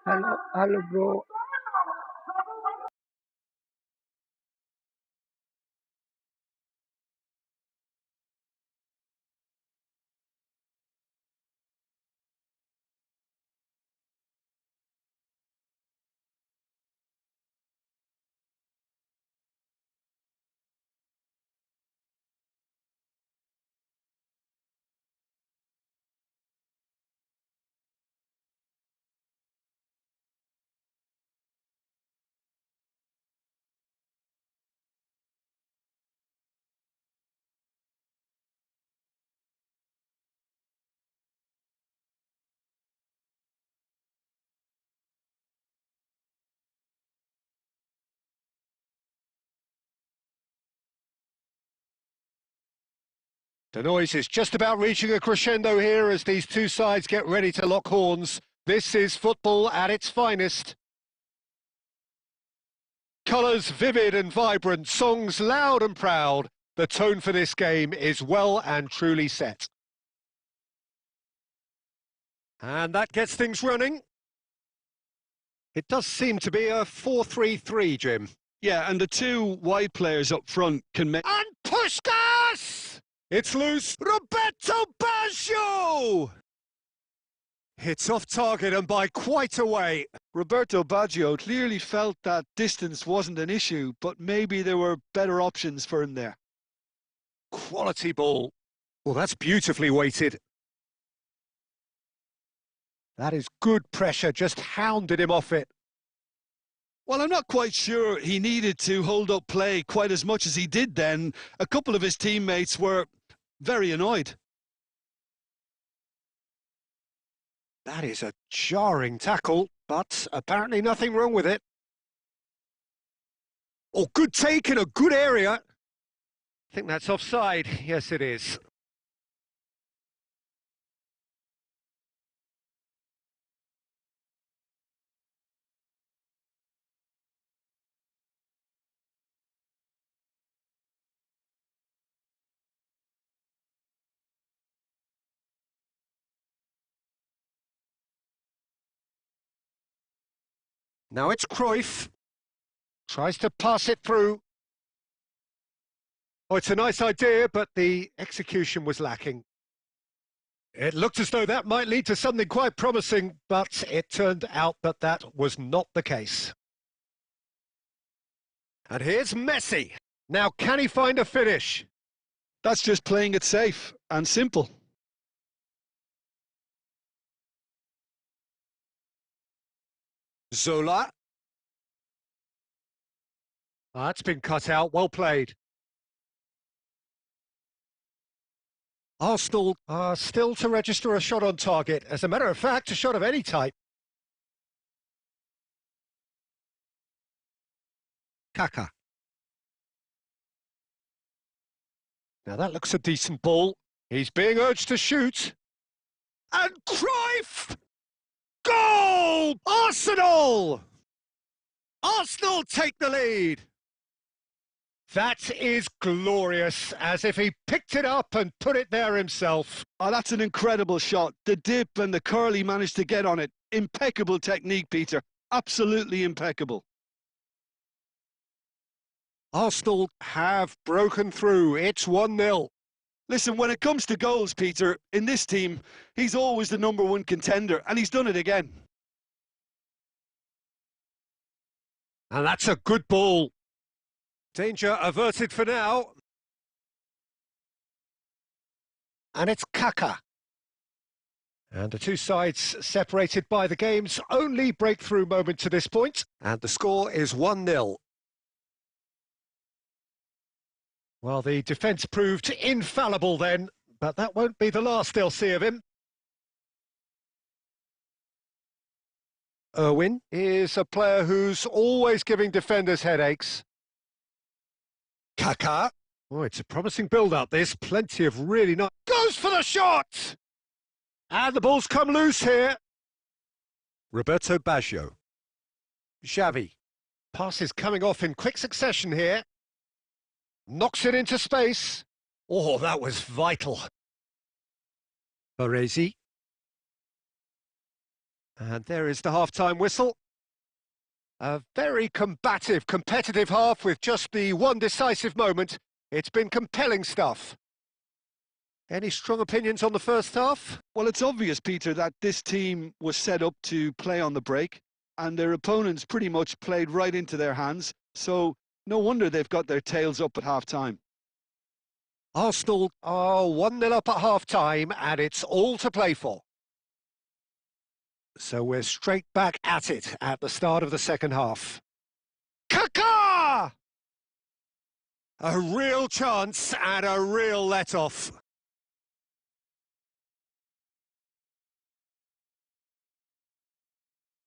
Hello, bro. The noise is just about reaching a crescendo here as these two sides get ready to lock horns. This is football at its finest. Colours vivid and vibrant, songs loud and proud. The tone for this game is well and truly set. And that gets things running. It does seem to be a 4-3-3, Jim. Yeah, and the two wide players up front can make... And Puskás! It's loose. Roberto Baggio! It's off target and by quite a way. Roberto Baggio clearly felt that distance wasn't an issue, but maybe there were better options for him there. Quality ball. Well, that's beautifully weighted. That is good pressure, just hounded him off it. Well, I'm not quite sure he needed to hold up play quite as much as he did then. A couple of his teammates were very annoyed. That is a jarring tackle, but apparently nothing wrong with it. Oh, good take in a good area. I think that's offside. Yes, it is. Now it's Cruyff. Tries to pass it through. Oh, it's a nice idea, but the execution was lacking. It looked as though that might lead to something quite promising, but it turned out that that was not the case. And here's Messi. Now, can he find a finish? That's just playing it safe and simple. Zola. That's been cut out. Well played. Arsenal are still to register a shot on target. As a matter of fact, a shot of any type. Kaka. Now that looks a decent ball. He's being urged to shoot. And Cruyff! Goal! Arsenal! Arsenal take the lead. That is glorious, as if he picked it up and put it there himself. Oh, that's an incredible shot. The dip and the curl he managed to get on it. Impeccable technique, Peter. Absolutely impeccable. Arsenal have broken through. It's 1-0. Listen, when it comes to goals, Peter, in this team, he's always the #1 contender, and he's done it again. And that's a good ball. Danger averted for now. And it's Kaka. And the two sides separated by the game's only breakthrough moment to this point. And the score is 1-0. Well, the defence proved infallible then, but that won't be the last they'll see of him. Irwin is a player who's always giving defenders headaches. Kaka. Oh, it's a promising build-up, this. Plenty of really nice... Goes for the shot! And the ball's come loose here. Roberto Baggio. Xavi. Passes coming off in quick succession here. Knocks it into space. Oh, that was vital. Baresi. And there is the half-time whistle. A very combative, competitive half with just the one decisive moment. It's been compelling stuff. Any strong opinions on the first half? Well, it's obvious, Peter, that this team was set up to play on the break, and their opponents pretty much played right into their hands. So no wonder they've got their tails up at half-time. Arsenal are 1-0 up at half-time, and it's all to play for. So we're straight back at it at the start of the second half. Kaka! A real chance and a real let-off.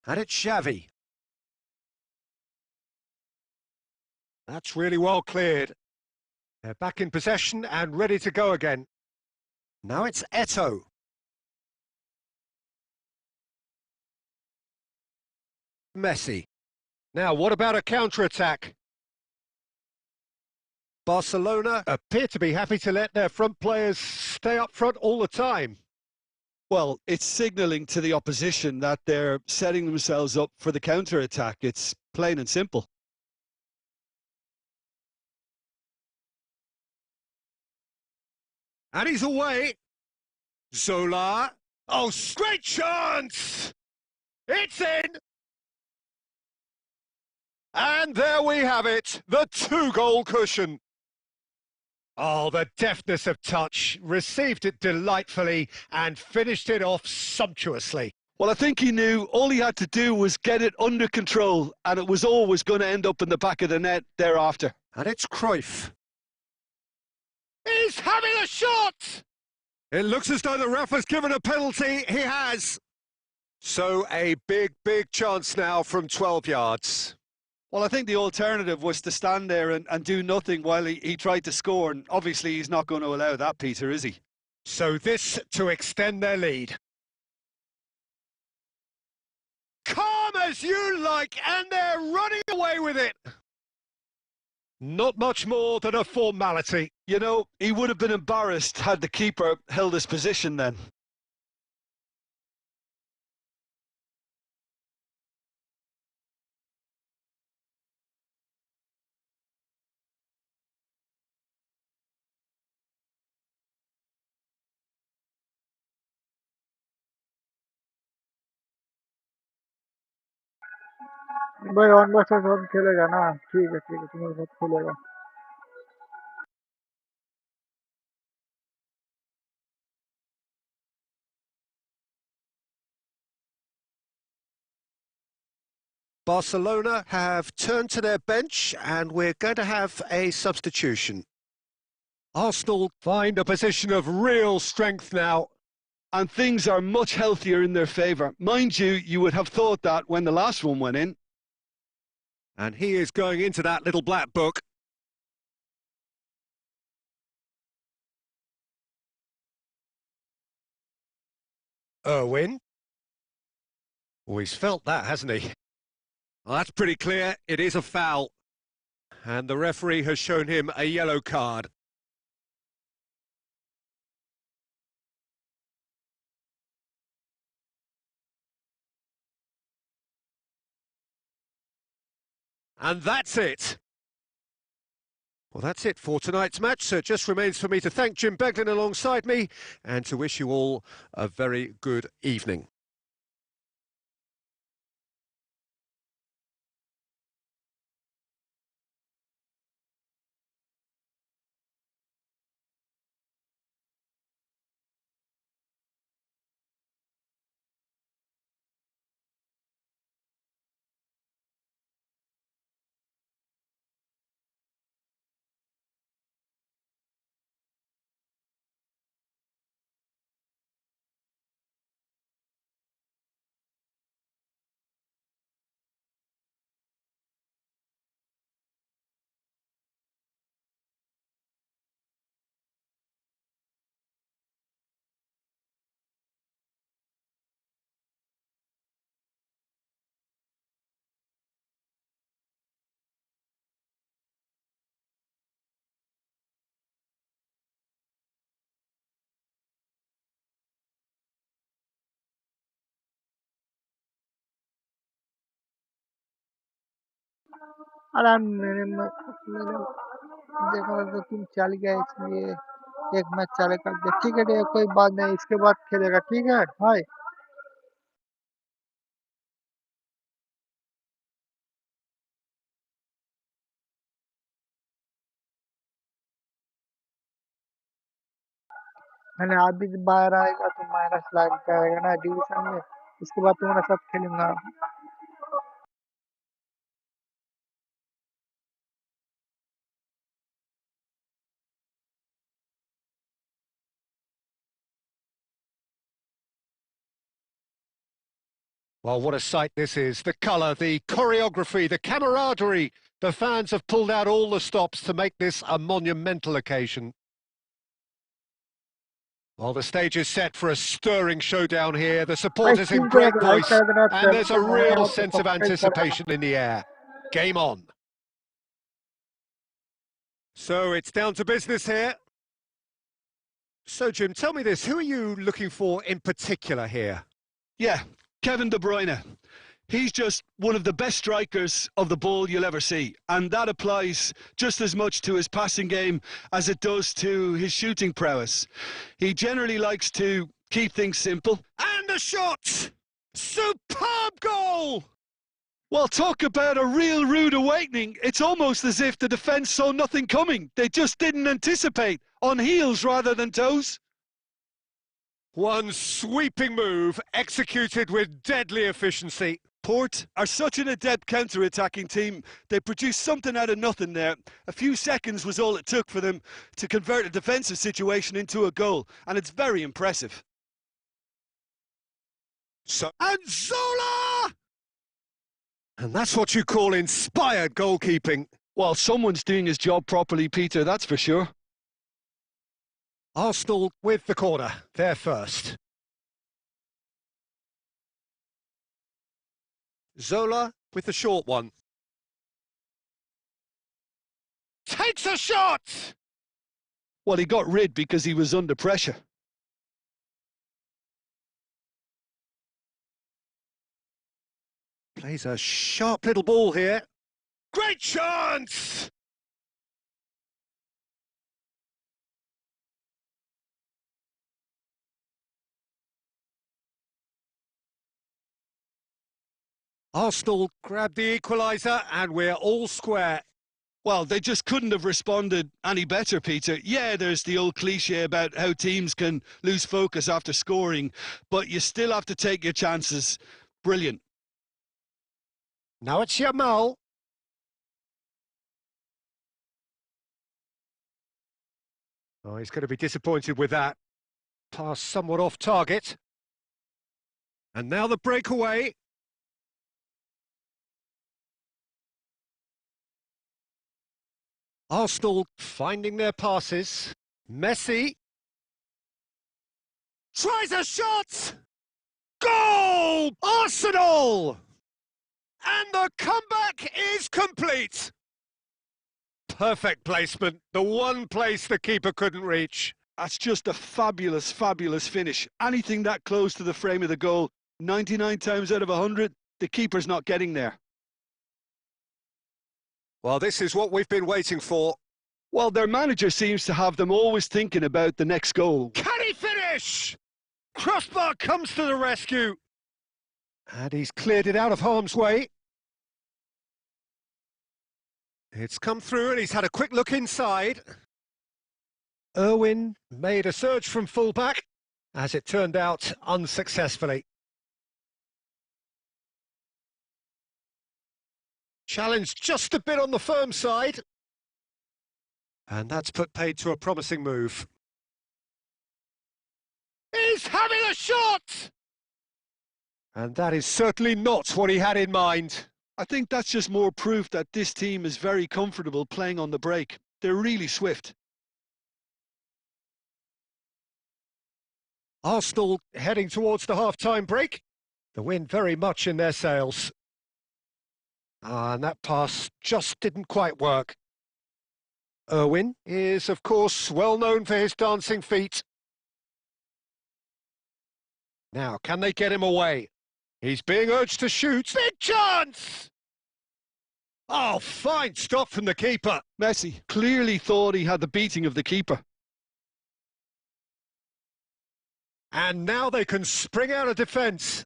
And it's Xavi. That's really well cleared. They're back in possession and ready to go again. Now it's Eto'o. Messi. Now, what about a counter-attack? Barcelona appear to be happy to let their front players stay up front all the time. Well, it's signalling to the opposition that they're setting themselves up for the counter-attack. It's plain and simple. And he's away. Zola. Oh, great chance! It's in! And there we have it, the two-goal cushion. Oh, the deftness of touch, received it delightfully and finished it off sumptuously. Well, I think he knew all he had to do was get it under control, and it was always going to end up in the back of the net thereafter. And it's Cruyff. He's having a shot! It looks as though the ref has given a penalty. He has. So a big, big chance now from 12 yards. Well, I think the alternative was to stand there and do nothing while he tried to score, and obviously he's not going to allow that, Peter, is he? So this to extend their lead. Calm as you like, and they're running away with it. Not much more than a formality. You know, he would have been embarrassed had the keeper held his position then. भाई on बस सब खेलेगा ना ठीक है तुम्हारे साथ खेलेगा Barcelona have turned to their bench and we're going to have a substitution. Arsenal find a position of real strength now. And things are much healthier in their favour. Mind you, you would have thought that when the last one went in. And he is going into that little black book. Irwin. Oh, he's felt that, hasn't he? Well, that's pretty clear. It is a foul. And the referee has shown him a yellow card. And that's it. Well, that's it for tonight's match. So it just remains for me to thank Jim Beglin alongside me and to wish you all a very good evening. अरे मैंने देखा तो तुम चल गए इसलिए एक match चले कर दिया। ठीक है, ठीक है, कोई बात नहीं, इसके बाद खेलेगा। ठीक है भाई। मैंने अभी बाहर आएगा तो माइनस लाइन पे आएगा ना डिवीजन में। इसके बाद तुम्हारा साथ खेलूंगा। Well, what a sight this is. The colour, the choreography, the camaraderie. The fans have pulled out all the stops to make this a monumental occasion. Well, the stage is set for a stirring showdown here. The भाई supporters in team को great एक like voice, कर देना, and channel there's पे a नए real हो तो sense of subscribe कर देना। anticipation in the air. Game on. So it's down to business here. So, Jim, tell me this. Who are you looking for in particular here? Yeah, Kevin De Bruyne. He's just one of the best strikers of the ball you'll ever see. And that applies just as much to his passing game as it does to his shooting prowess. He generally likes to keep things simple. And a shot! Superb goal! Well, talk about a real rude awakening. It's almost as if the defence saw nothing coming. They just didn't anticipate, on heels rather than toes. One sweeping move, executed with deadly efficiency. Port are such an adept counter-attacking team. They produced something out of nothing there. A few seconds was all it took for them to convert a defensive situation into a goal, and it's very impressive. And Zola! And that's what you call inspired goalkeeping. Well, someone's doing his job properly, Peter, that's for sure. Arsenal with the corner, they're first. Zola with the short one. Takes a shot! Well, he got rid because he was under pressure. Plays a sharp little ball here. Great chance! Arsenal grabbed the equaliser and we're all square. Well, they just couldn't have responded any better, Peter. Yeah, there's the old cliche about how teams can lose focus after scoring, but you still have to take your chances. Brilliant. Now it's Yamal. Oh, he's going to be disappointed with that. Pass somewhat off target. And now the breakaway. Arsenal finding their passes. Messi. Tries a shot! Goal! Arsenal! And the comeback is complete. Perfect placement. The one place the keeper couldn't reach. That's just a fabulous, fabulous finish. Anything that close to the frame of the goal, 99 times out of 100, the keeper's not getting there. Well, this is what we've been waiting for. Well, their manager seems to have them always thinking about the next goal. Can he finish? Crossbar comes to the rescue. And he's cleared it out of harm's way. It's come through and he's had a quick look inside. Irwin made a surge from fullback, as it turned out unsuccessfully. Challenged just a bit on the firm side. And that's put paid to a promising move. He's having a shot! And that is certainly not what he had in mind. I think that's just more proof that this team is very comfortable playing on the break. They're really swift. Arsenal heading towards the half-time break. The wind very much in their sails. And that pass just didn't quite work. Irwin is, of course, well known for his dancing feet. Now, can they get him away? He's being urged to shoot. Big chance! Oh, fine stop from the keeper. Messi clearly thought he had the beating of the keeper. And now they can spring out of defence.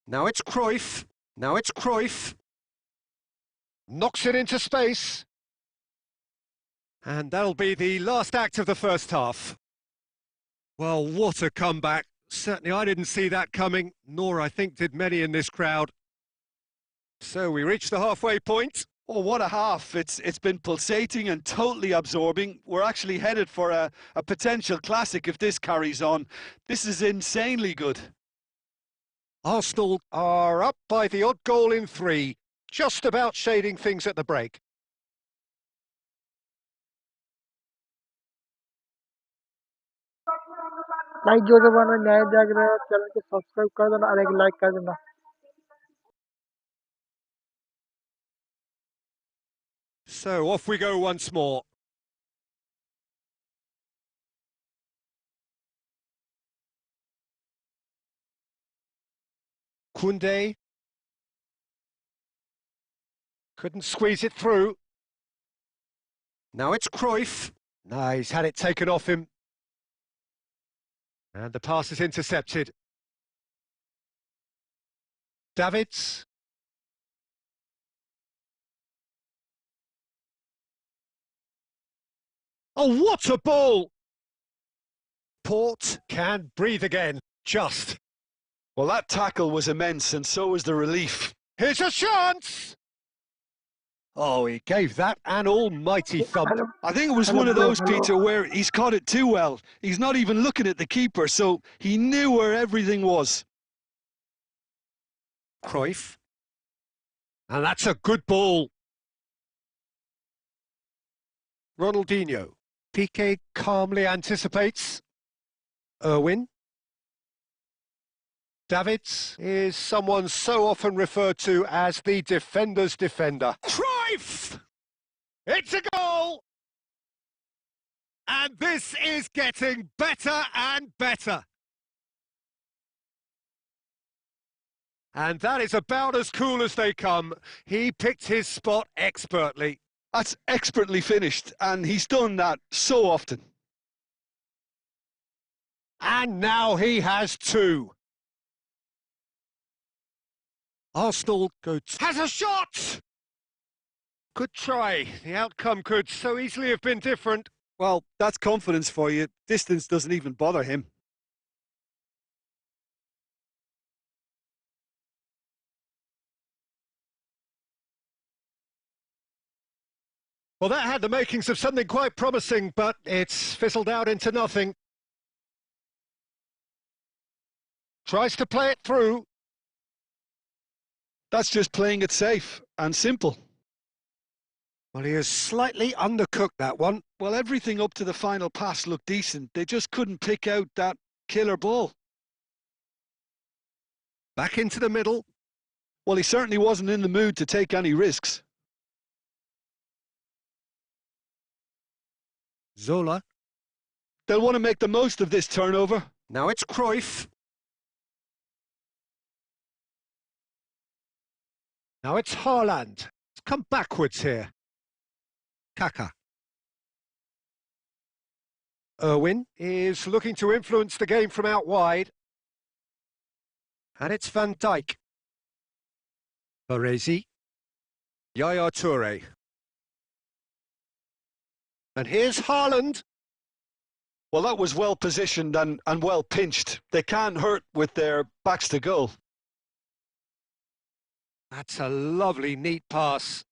Now it's Cruyff. Now it's Cruyff. Knocks it into space. And that'll be the last act of the first half. Well, what a comeback. Certainly I didn't see that coming, nor I think did many in this crowd. So we reached the halfway point. Oh, what a half. It's been pulsating and totally absorbing. We're actually headed for a potential classic if this carries on. This is insanely good. Arsenal are up by the odd goal in 3, just about shading things at the break. Like जो जमाना न्याय जाग रहा है channel को subscribe कर देना और एक लाइक कर देना। So off we go once more. Koundé. Couldn't squeeze it through. Now it's Cruyff. No, he's had it taken off him. And the pass is intercepted. Davids. Oh, what a ball! Port can breathe again, just. Well, that tackle was immense, and so was the relief. Here's a chance! Oh, he gave that an almighty thump. Hello I think it was one of those, Peter, where he's caught it too well. He's not even looking at the keeper, so he knew where everything was. Cruyff. And that's a good ball. Ronaldinho. Piqué calmly anticipates. Irwin. Davids is someone so often referred to as the defender's defender. Cruyff! It's a goal! And this is getting better and better. And that is about as cool as they come. He picked his spot expertly. That's expertly finished, and he's done that so often. And now he has 2. Arsenal has a shot! Good try. The outcome could so easily have been different. Well, that's confidence for you. Distance doesn't even bother him. Well, that had the makings of something quite promising, but it's fizzled out into nothing. Tries to play it through. That's just playing it safe and simple. Well, he has slightly undercooked that one. Well, everything up to the final pass looked decent. They just couldn't pick out that killer ball. Back into the middle. Well, he certainly wasn't in the mood to take any risks. Zola. They'll want to make the most of this turnover. Now it's Cruyff. Now it's Haaland. It's come backwards here. Kaka. Irwin is looking to influence the game from out wide. And it's Van Dijk. Baresi. Yaya Toure. And here's Haaland. Well, that was well positioned and well pinched. They can't hurt with their backs to goal. That's a lovely, neat pass.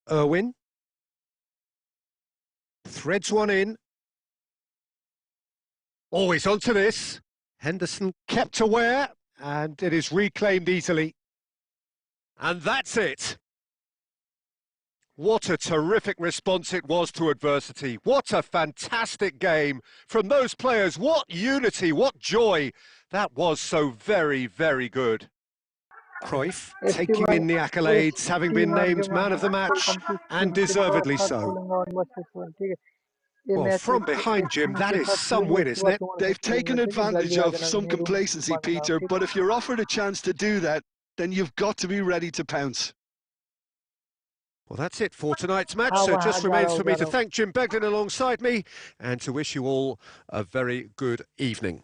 Irwin. Threads one in. Always onto this. Henderson kept aware, and it is reclaimed easily. And that's it. What a terrific response it was to adversity. What a fantastic game from those players. What unity, what joy. That was so very, very good. Cruyff taking in the accolades, having been named man of the match, and deservedly so. ये Well, match from एक behind, एक Jim, team that के is साथ some खेलूंगा win, इसके isn't बाद it? तुम्हारे साथ They've taken खेलूंगा ठीक है advantage जल्दी आ of जाना some मैं रूम complacency, बना रहा हूँ Peter, ठीक but है if you're offered a chance to do that, then you've got to be ready to pounce. Well, that's it for tonight's match, हाँ so वहाँ just remains for जा me to रहा हूँ thank Jim Beglin alongside me and to wish you all a very good evening.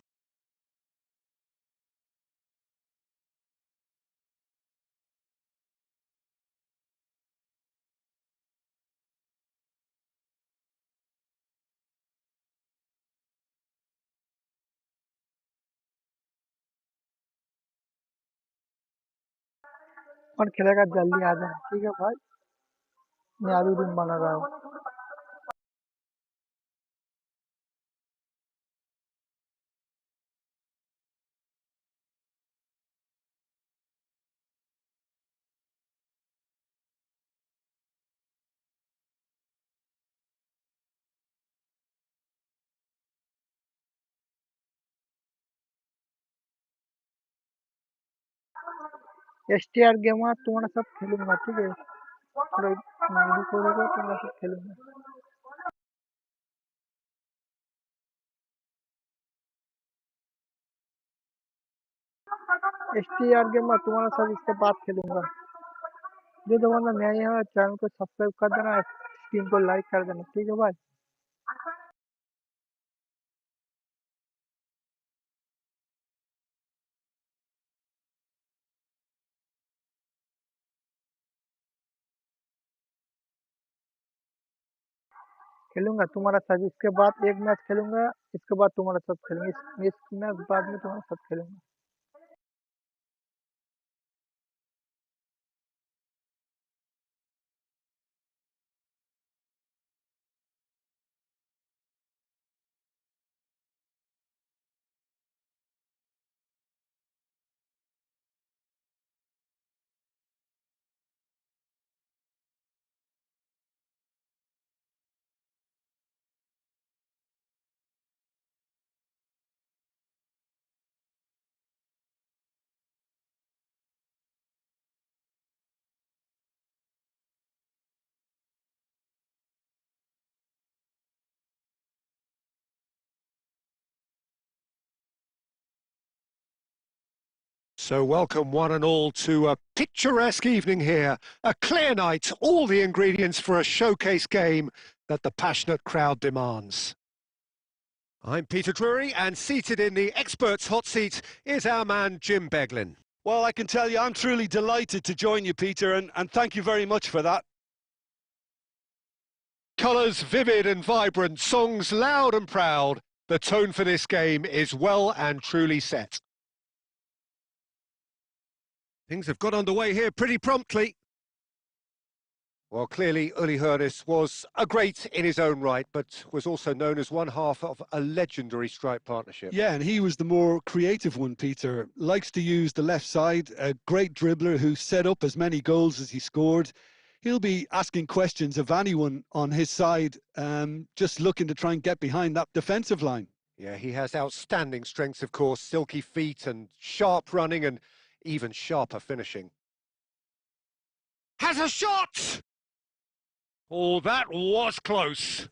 और खेलेगा जल्दी आ जाना ठीक है भाई मैं अभी रूम बना रहा हूँ एसटीआर गेम तुम्हारे साथ खेलूंगा ठीक है थोड़ा रुको तुम्हारे साथ खेलूंगा एसटीआर गेम तुम्हारे साथ इसके बाद खेलूंगा जो तुम्हारा नया है चैनल को सब्सक्राइब कर देना टीम को लाइक कर देना ठीक है भाई खेलूंगा तुम्हारा साथ इसके बाद एक मैच खेलूंगा इसके बाद तुम्हारे साथ खेलूंगा इस मैच बाद में तुम्हारे साथ खेलूंगा So welcome one and all to a picturesque evening here, a clear night, all the ingredients for a showcase game that the passionate crowd demands. I'm Peter Drury, and seated in the experts' hot seat is our man Jim Beglin. Well, I can tell you I'm truly delighted to join you, Peter, and thank you very much for that. Colours vivid and vibrant, songs loud and proud. The tone for this game is well and truly set. Things have got underway here pretty promptly. Well, clearly, Uli Hoeneß was a great in his own right, but was also known as one half of a legendary strike partnership. Yeah, and he was the more creative one, Peter. Likes to use the left side, a great dribbler who set up as many goals as he scored. He'll be asking questions of anyone on his side, just looking to try and get behind that defensive line. Yeah, he has outstanding strengths, of course, silky feet and sharp running and even sharper finishing. Has a shot! Oh, that was close.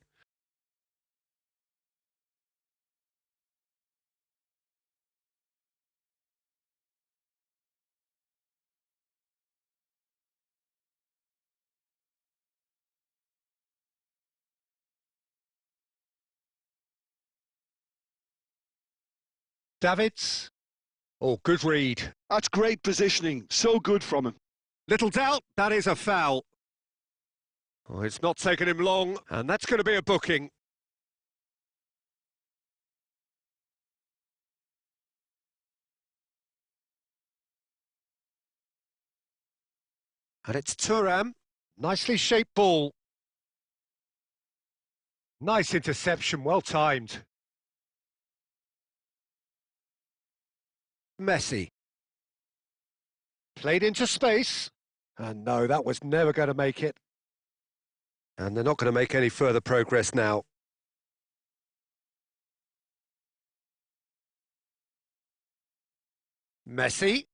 Davids. Oh, good read. That's great positioning. So good from him. Little doubt, that is a foul. Oh, it's not taken him long, and that's going to be a booking. And it's Thuram. Nicely shaped ball. Nice interception, well timed. Messi. Played into space. And no, that was never going to make it. And they're not going to make any further progress now. Messi.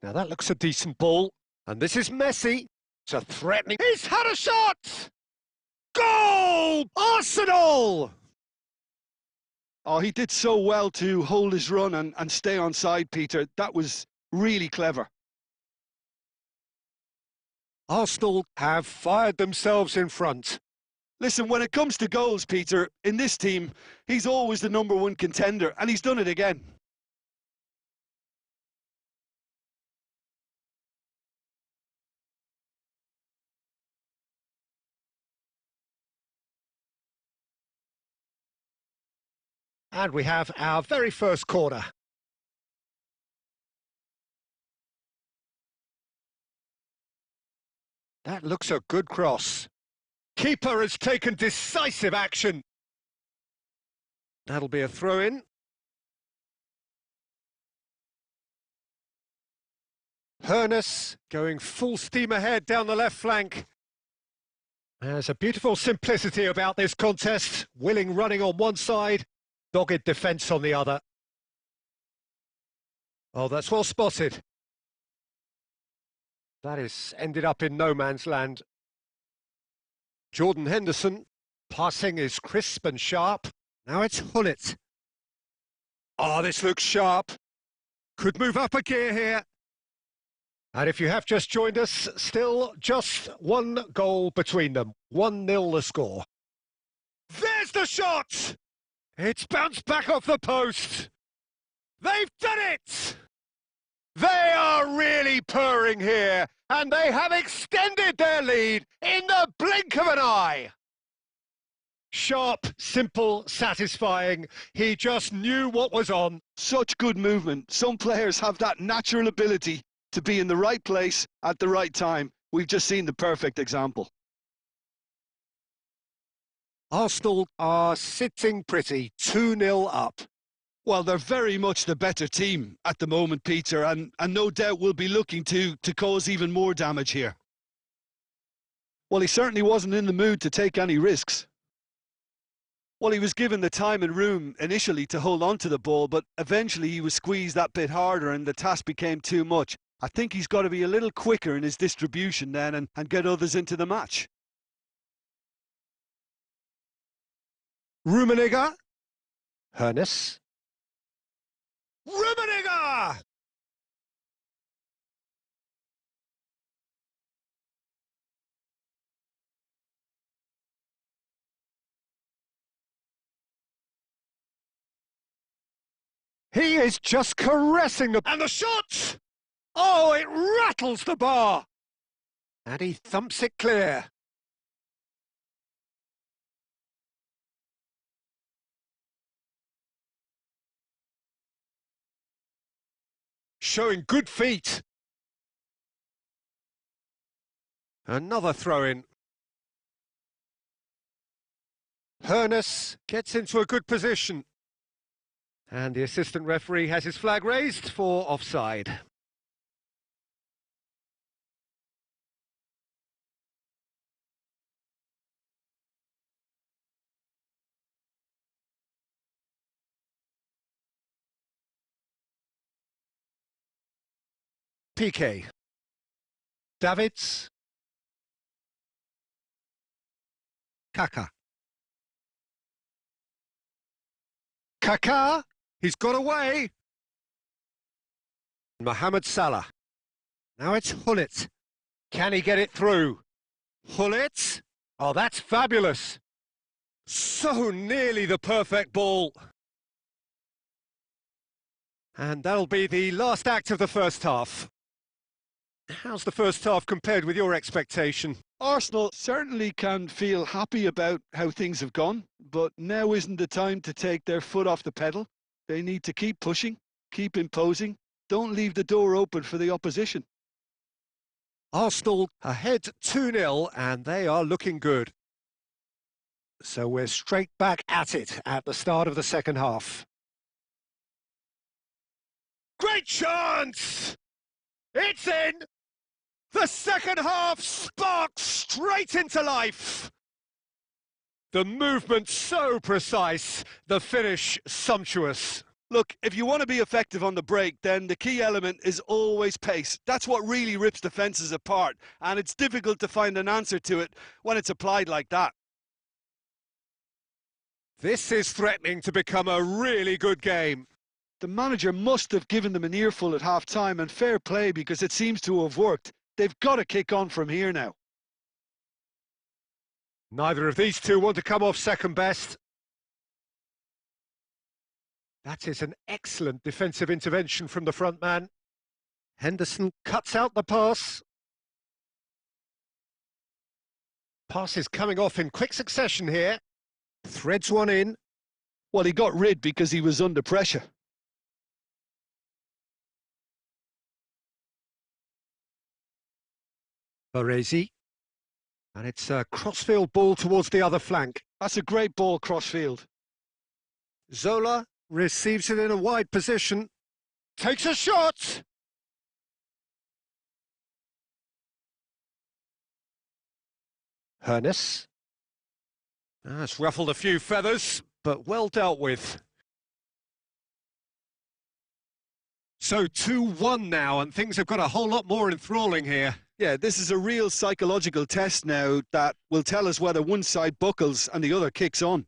Now that looks a decent ball. And this is Messi. It's a threatening... He's had a shot! Goal! Arsenal! Oh, he did so well to hold his run and stay on side, Peter. That was really clever. Arsenal have fired themselves in front. Listen, when it comes to goals, Peter, in this team, he's always the #1 contender, and he's done it again. And we have our very first corner. That looks a good cross. Keeper has taken decisive action. That'll be a throw-in. Hernus going full steam ahead down the left flank. There's a beautiful simplicity about this contest. Willing running on one side, dogged defence on the other. Oh, that's well spotted. That is ended up in no man's land. Jordan Henderson, passing is crisp and sharp. Now it's Hullet. Oh, this looks sharp. Could move up a gear here. And if you have just joined us, still just one goal between them. 1-0 the score. There's the shot! It's bounced back off the post. They've done it! They are really purring here, and they have extended their lead in the blink of an eye. Sharp, simple, satisfying. He just knew what was on. Such good movement. Some players have that natural ability to be in the right place at the right time. We've just seen the perfect example. Arsenal are sitting pretty, 2-0 up. Well, they're very much the better team at the moment, Peter, and no doubt will be looking to cause even more damage here. Well, he certainly wasn't in the mood to take any risks. Well, he was given the time and room initially to hold on to the ball, but eventually he was squeezed that bit harder and the task became too much. I think he's got to be a little quicker in his distribution then and get others into the match. Rummenigge. Hernus. Rummenigge! He is just caressing the... And the shot! Oh, it rattles the bar! And he thumps it clear. Showing good feet. Another throw-in. Hernus gets into a good position. And the assistant referee has his flag raised for offside. PK. Davids. Kaka. Kaka. He's got away. Mohamed Salah. Now it's Hullet. Can he get it through? Hullet. Oh, that's fabulous. So nearly the perfect ball. And that'll be the last act of the first half. How's the first half compared with your expectation? Arsenal certainly can feel happy about how things have gone, but now isn't the time to take their foot off the pedal. They need to keep pushing, keep imposing. Don't leave the door open for the opposition. Arsenal ahead 2-0 and they are looking good. So we're straight back at it at the start of the second half. Great chance! It's in! The second half sparks straight into life. The movement so precise, the finish sumptuous. Look, if you want to be effective on the break, then the key element is always pace. That's what really rips defences apart, and it's difficult to find an answer to it when it's applied like that. This is threatening to become a really good game. The manager must have given them an earful at half-time, and fair play because it seems to have worked. They've got to kick on from here now. Neither of these two want to come off second best. That is an excellent defensive intervention from the front man. Henderson cuts out the pass. Pass is coming off in quick succession here. Threads one in. Well, he got rid because he was under pressure. Baresi. And it's a crossfield ball towards the other flank. That's a great ball crossfield. Zola receives it in a wide position. Takes a shot! Hernes. That's ruffled a few feathers, but well dealt with. So 2-1 now, and things have got a whole lot more enthralling here. Yeah, this is a real psychological test now that will tell us whether one side buckles and the other kicks on.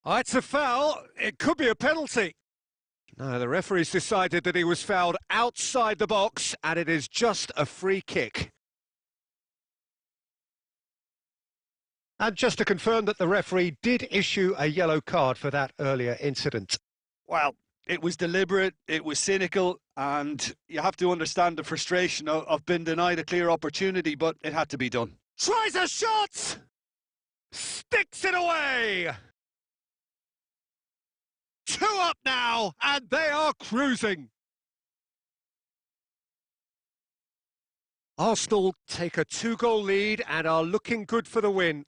Oh, it's a foul. It could be a penalty. No, the referee's decided that he was fouled outside the box, and it is just a free kick. And just to confirm that the referee did issue a yellow card for that earlier incident. Well, it was deliberate, it was cynical, and you have to understand the frustration of being denied a clear opportunity, but it had to be done. Tries a shot! Sticks it away! 2 up now, and they are cruising. Arsenal take a 2-goal lead and are looking good for the win.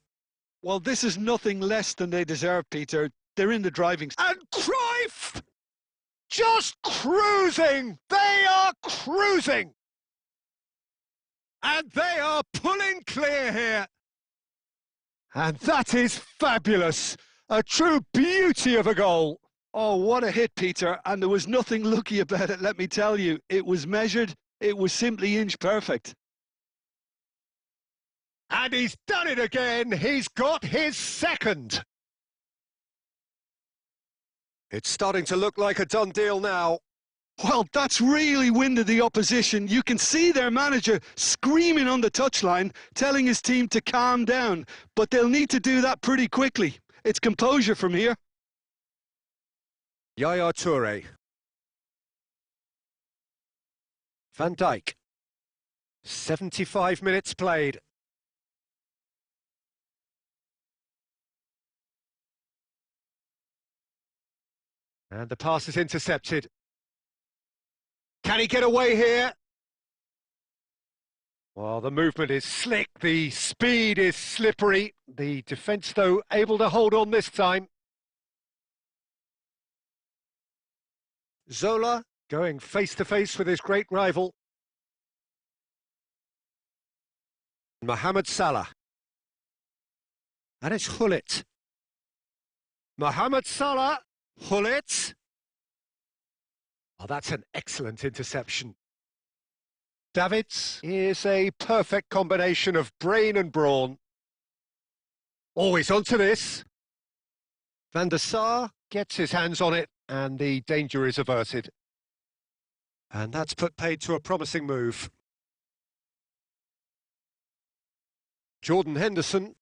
Well, this is nothing less than they deserve, Peter. They're in the driving. And Cruyff! Just cruising! They are cruising! And they are pulling clear here. And that is fabulous. A true beauty of a goal. Oh, what a hit, Peter. And there was nothing lucky about it, let me tell you. It was measured. It was simply inch perfect. And he's done it again. He's got his second. It's starting to look like a done deal now. Well, that's really winded the opposition. You can see their manager screaming on the touchline, telling his team to calm down. But they'll need to do that pretty quickly. It's composure from here. Yaya Toure. Van Dijk. 75 minutes played. And the pass is intercepted. Can he get away here? Well, the movement is slick, the speed is slippery. The defence, though, able to hold on this time. Zola going face-to-face with his great rival. Mohamed Salah. And it's Gullit. Mohamed Salah. Gullit. Oh, that's an excellent interception. Davids is a perfect combination of brain and brawn. Always onto this. Van der Sar gets his hands on it and the danger is averted. And that's put paid to a promising move. Jordan Henderson.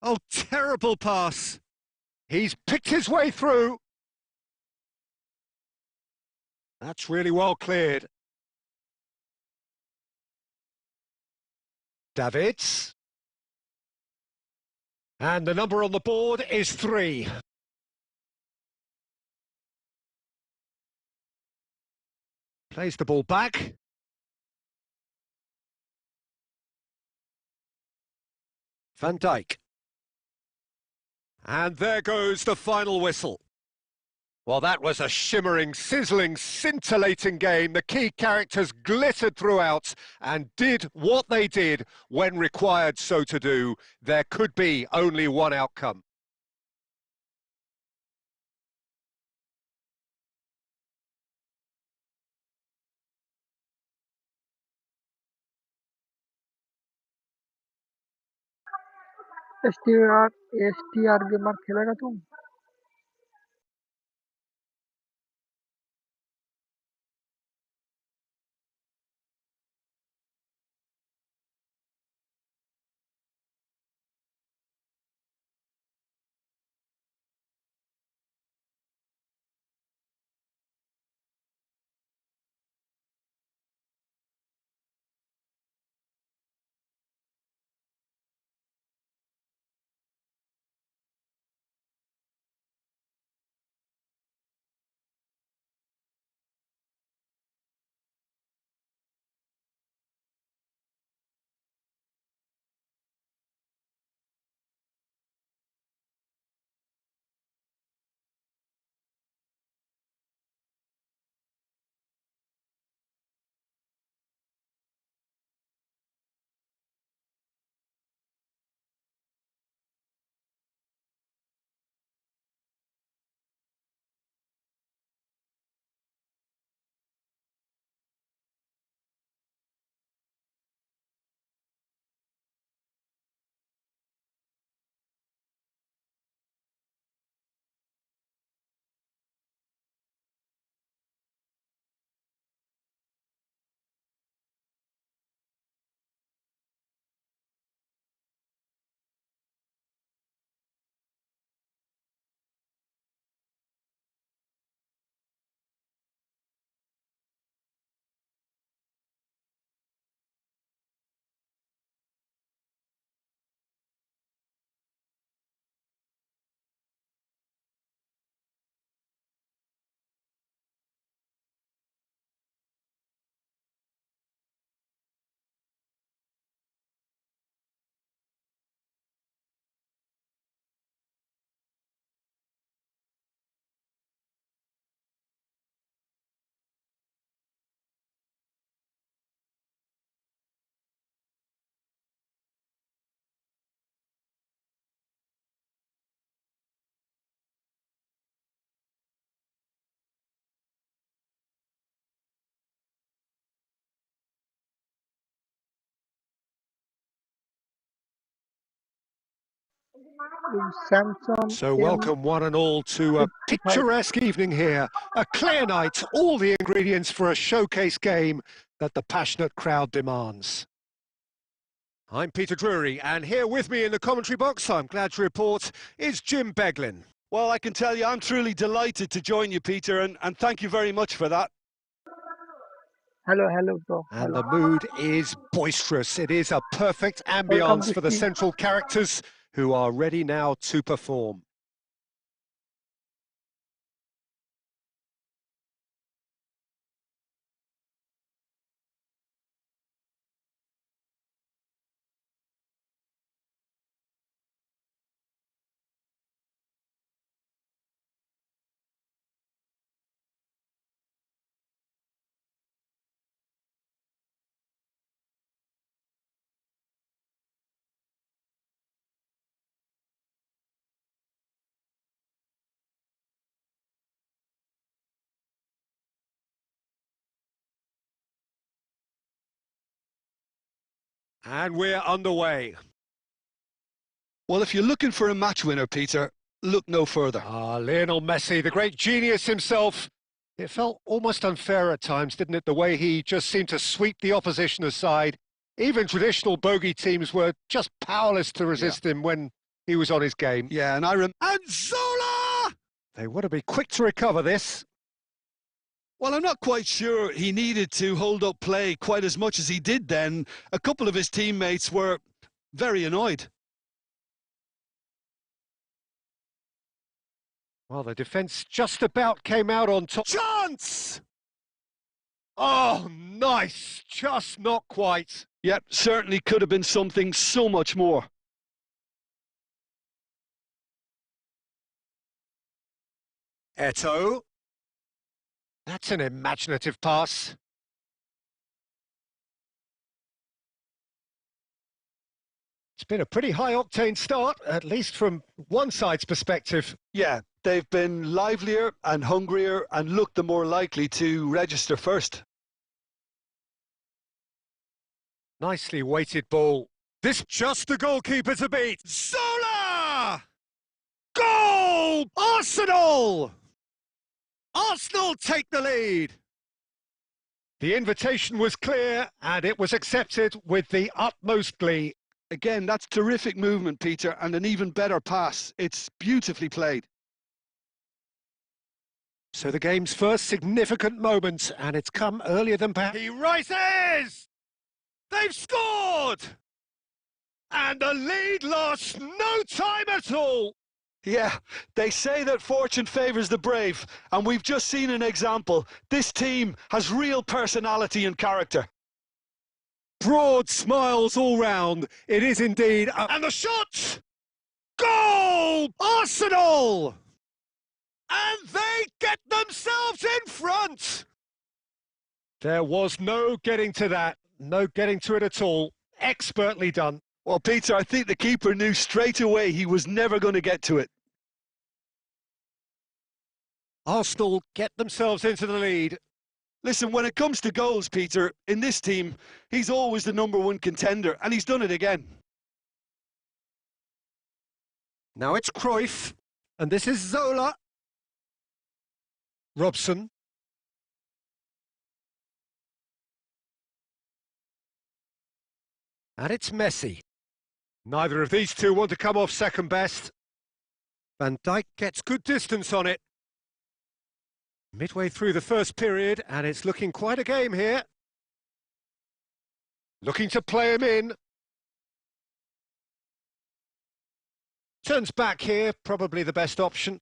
Oh, terrible pass. He's picked his way through. That's really well cleared. Davids. And the number on the board is 3. Plays the ball back. Van Dijk. And there goes the final whistle. Well, that was a shimmering, sizzling, scintillating game. The key characters glittered throughout and did what they did when required so to do. There could be only one outcome. S T R gamer खेलेगा तुम? Samsung So welcome one and all to a M55. picturesque evening here. A clear night, all the ingredients for a showcase game that the passionate crowd demands. I'm Peter Drury, and here with me in the commentary box, I'm glad to report, is Jim Beglin. Well, I can tell you I'm truly delighted to join you, Peter, and thank you very much for that. Hello, bro. And Hello. the mood is boisterous. It is a perfect Welcome ambience to for the Steve. central characters who are ready now to perform. And we're underway. Well, if you're looking for a match winner, Peter, look no further. Lionel Messi, the great genius himself. It felt almost unfair at times, didn't it? The way he just seemed to sweep the opposition aside. Even traditional bogey teams were just powerless to resist him when he was on his game. Yeah, and And Zola! They want to be quick to recover this. Well, I'm not quite sure he needed to hold up play quite as much as he did then. A couple of his teammates were very annoyed. Well, the defence just about came out on top. Chance! Oh, nice. Just not quite. Yep, certainly could have been something so much more. Eto'o. That's an imaginative pass. It's been a pretty high-octane start, at least from one side's perspective. Yeah, they've been livelier and hungrier and looked the more likely to register first. Nicely weighted ball. This just the goalkeeper to beat. Zola! Goal! Arsenal! Arsenal take the lead. The invitation was clear and it was accepted with the utmost glee. Again, that's terrific movement, Peter, and an even better pass. It's beautifully played. So the game's first significant moment, and it's come earlier than perhaps. He rises! They've scored! And the lead lost no time at all. Yeah, they say that fortune favours the brave, and we've just seen an example. This team has real personality and character. Broad smiles all round. It is indeed. And the shot! Goal! Arsenal! And they get themselves in front! There was no getting to that. No getting to it at all. Expertly done. Well, Peter, I think the keeper knew straight away he was never going to get to it. Arsenal get themselves into the lead. Listen, when it comes to goals, Peter, in this team, he's always the #1 contender, and he's done it again. Now it's Cruyff, and this is Zola. Robson. And it's Messi. Neither of these two want to come off second best. Van Dijk gets good distance on it. Midway through the first period, and it's looking quite a game here. Looking to play him in. Turns back here, probably the best option.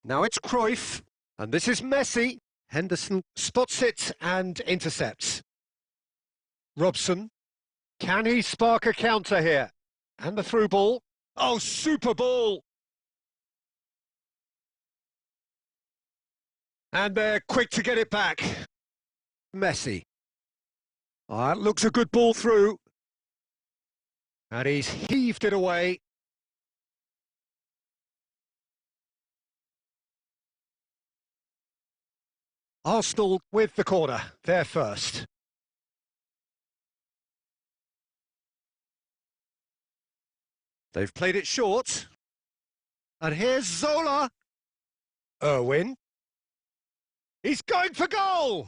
Now it's Cruyff, and this is Messi. Henderson spots it and intercepts. Robson. Can he spark a counter here? And the through ball. Oh, super ball! And they're quick to get it back. Messi. Oh, that looks a good ball through. And he's heaved it away. Arsenal with the corner. They're first. They've played it short. And here's Zola. Irwin. He's going for goal!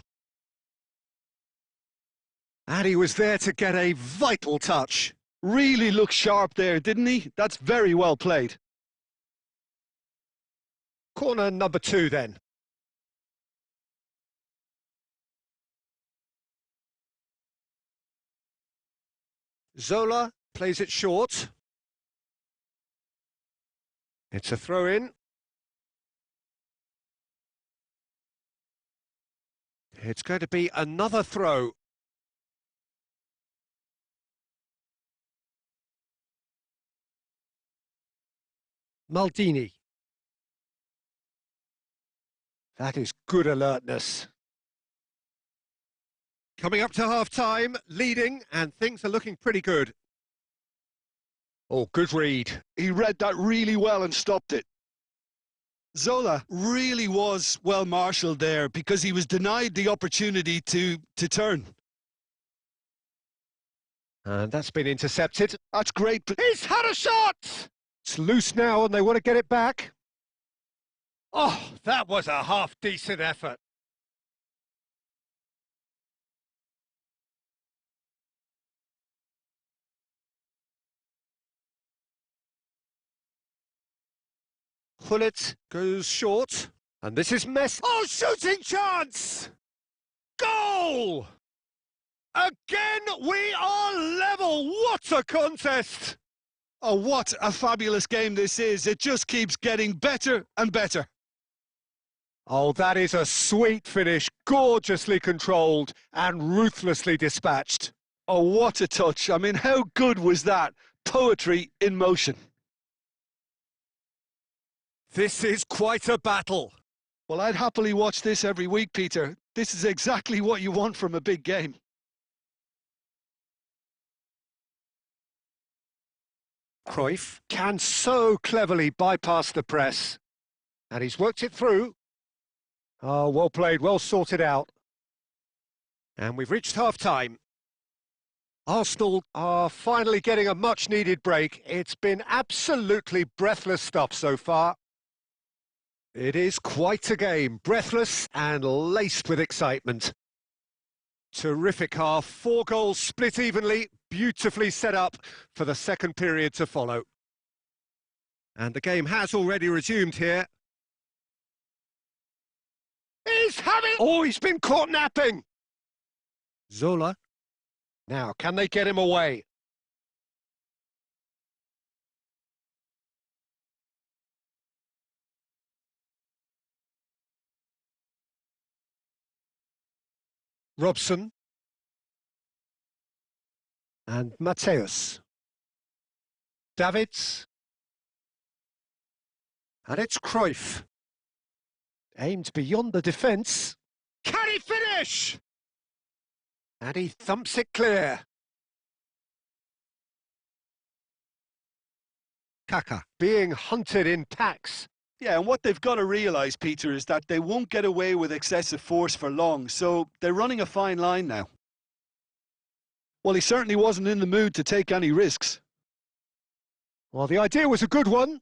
And he was there to get a vital touch. Really looked sharp there, didn't he? That's very well played. Corner number 2 then. Zola plays it short. It's a throw-in. It's going to be another throw. Maldini. That is good alertness. Coming up to half-time, leading, and things are looking pretty good. Oh, good read. He read that really well and stopped it. Zola really was well marshalled there because he was denied the opportunity to turn. And that's been intercepted. That's great. He's had a shot! It's loose now and they want to get it back. Oh, that was a half-decent effort. Hullet goes short, and this is Messi. Oh, shooting chance! Goal! Again, we are level. What a contest! Oh, what a fabulous game this is. It just keeps getting better and better. Oh, that is a sweet finish, gorgeously controlled and ruthlessly dispatched. Oh, what a touch. I mean, how good was that? Poetry in motion. This is quite a battle. Well, I'd happily watch this every week, Peter. This is exactly what you want from a big game. Cruyff can so cleverly bypass the press. And he's worked it through. Oh, well played, well sorted out. And we've reached half-time. Arsenal are finally getting a much-needed break. It's been absolutely breathless stuff so far. It is quite a game, breathless and laced with excitement. Terrific half, 4 goals split evenly, beautifully set up for the second period to follow. And the game has already resumed here. He's been caught napping! Zola. Now, can they get him away? Robson. And Mateus. Davids. And it's Cruyff. Aimed beyond the defence. Can he finish? And he thumps it clear. Kaka being hunted in packs. Yeah, and what they've got to realise, Peter, is that they won't get away with excessive force for long, so they're running a fine line now. Well, he certainly wasn't in the mood to take any risks. Well, the idea was a good one.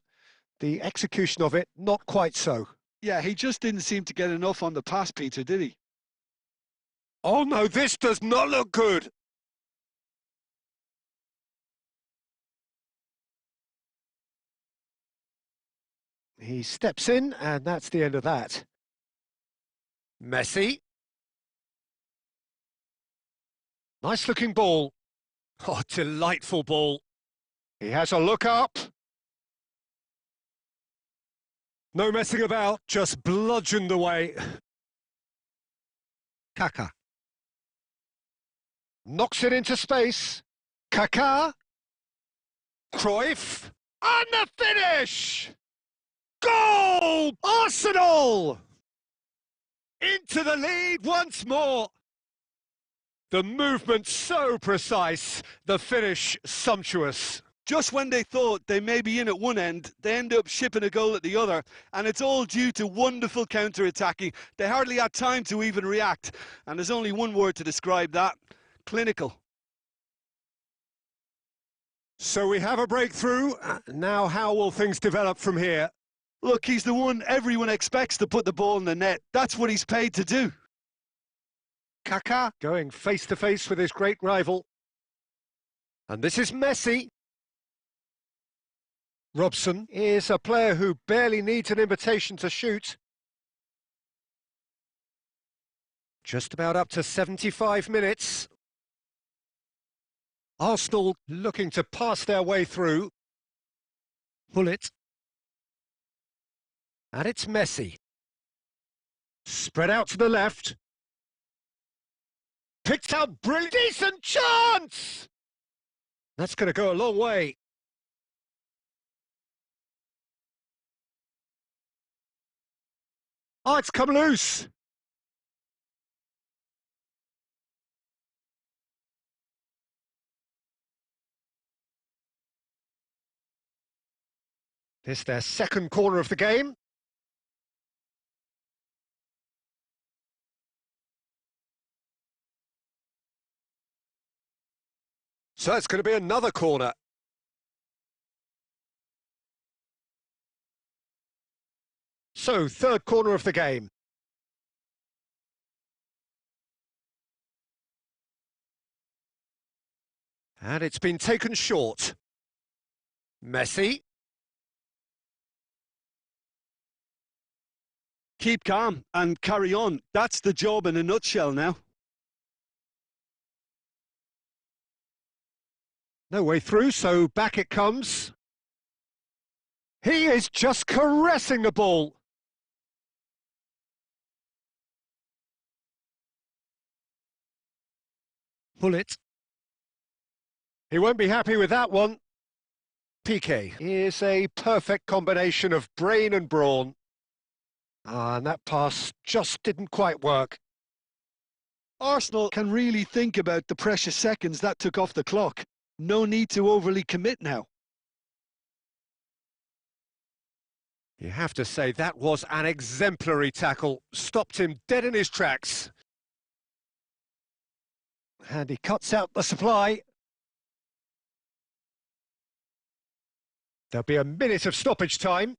The execution of it, not quite so. Yeah, he just didn't seem to get enough on the pass, Peter, did he? Oh no, this does not look good. He steps in, and that's the end of that. Messi. Nice looking ball. Oh, delightful ball. He has a look up. No messing about, just bludgeoned away. Kaka. Knocks it into space. Kaka. Cruyff. And the finish! Goal! Arsenal! Into the lead once more. The movement so precise, the finish sumptuous. Just when they thought they may be in at one end, they end up shipping a goal at the other, and it's all due to wonderful counter-attacking. They hardly had time to even react, and there's only one word to describe that: clinical. So we have a breakthrough. Now how will things develop from here? Look, he's the one everyone expects to put the ball in the net. That's what he's paid to do. Kaka going face-to-face with his great rival. And this is Messi. Robson is a player who barely needs an invitation to shoot. Just about up to 75 minutes. Arsenal looking to pass their way through. Pull it. And it's Messi. Spread out to the left. Picked out, brilliant, decent chance! That's going to go a long way. Oh, it's come loose. This their second corner of the game. So it's going to be another corner. So, third corner of the game. And it's been taken short. Messi. Keep calm and carry on. That's the job in a nutshell now. No way through, so back it comes. He is just caressing the ball. Pull it. He won't be happy with that one. Piqué is a perfect combination of brain and brawn. And that pass just didn't quite work. Arsenal can really think about the precious seconds that took off the clock. No need to overly commit now. You have to say that was an exemplary tackle. Stopped him dead in his tracks. And he cuts out the supply. There'll be a minute of stoppage time.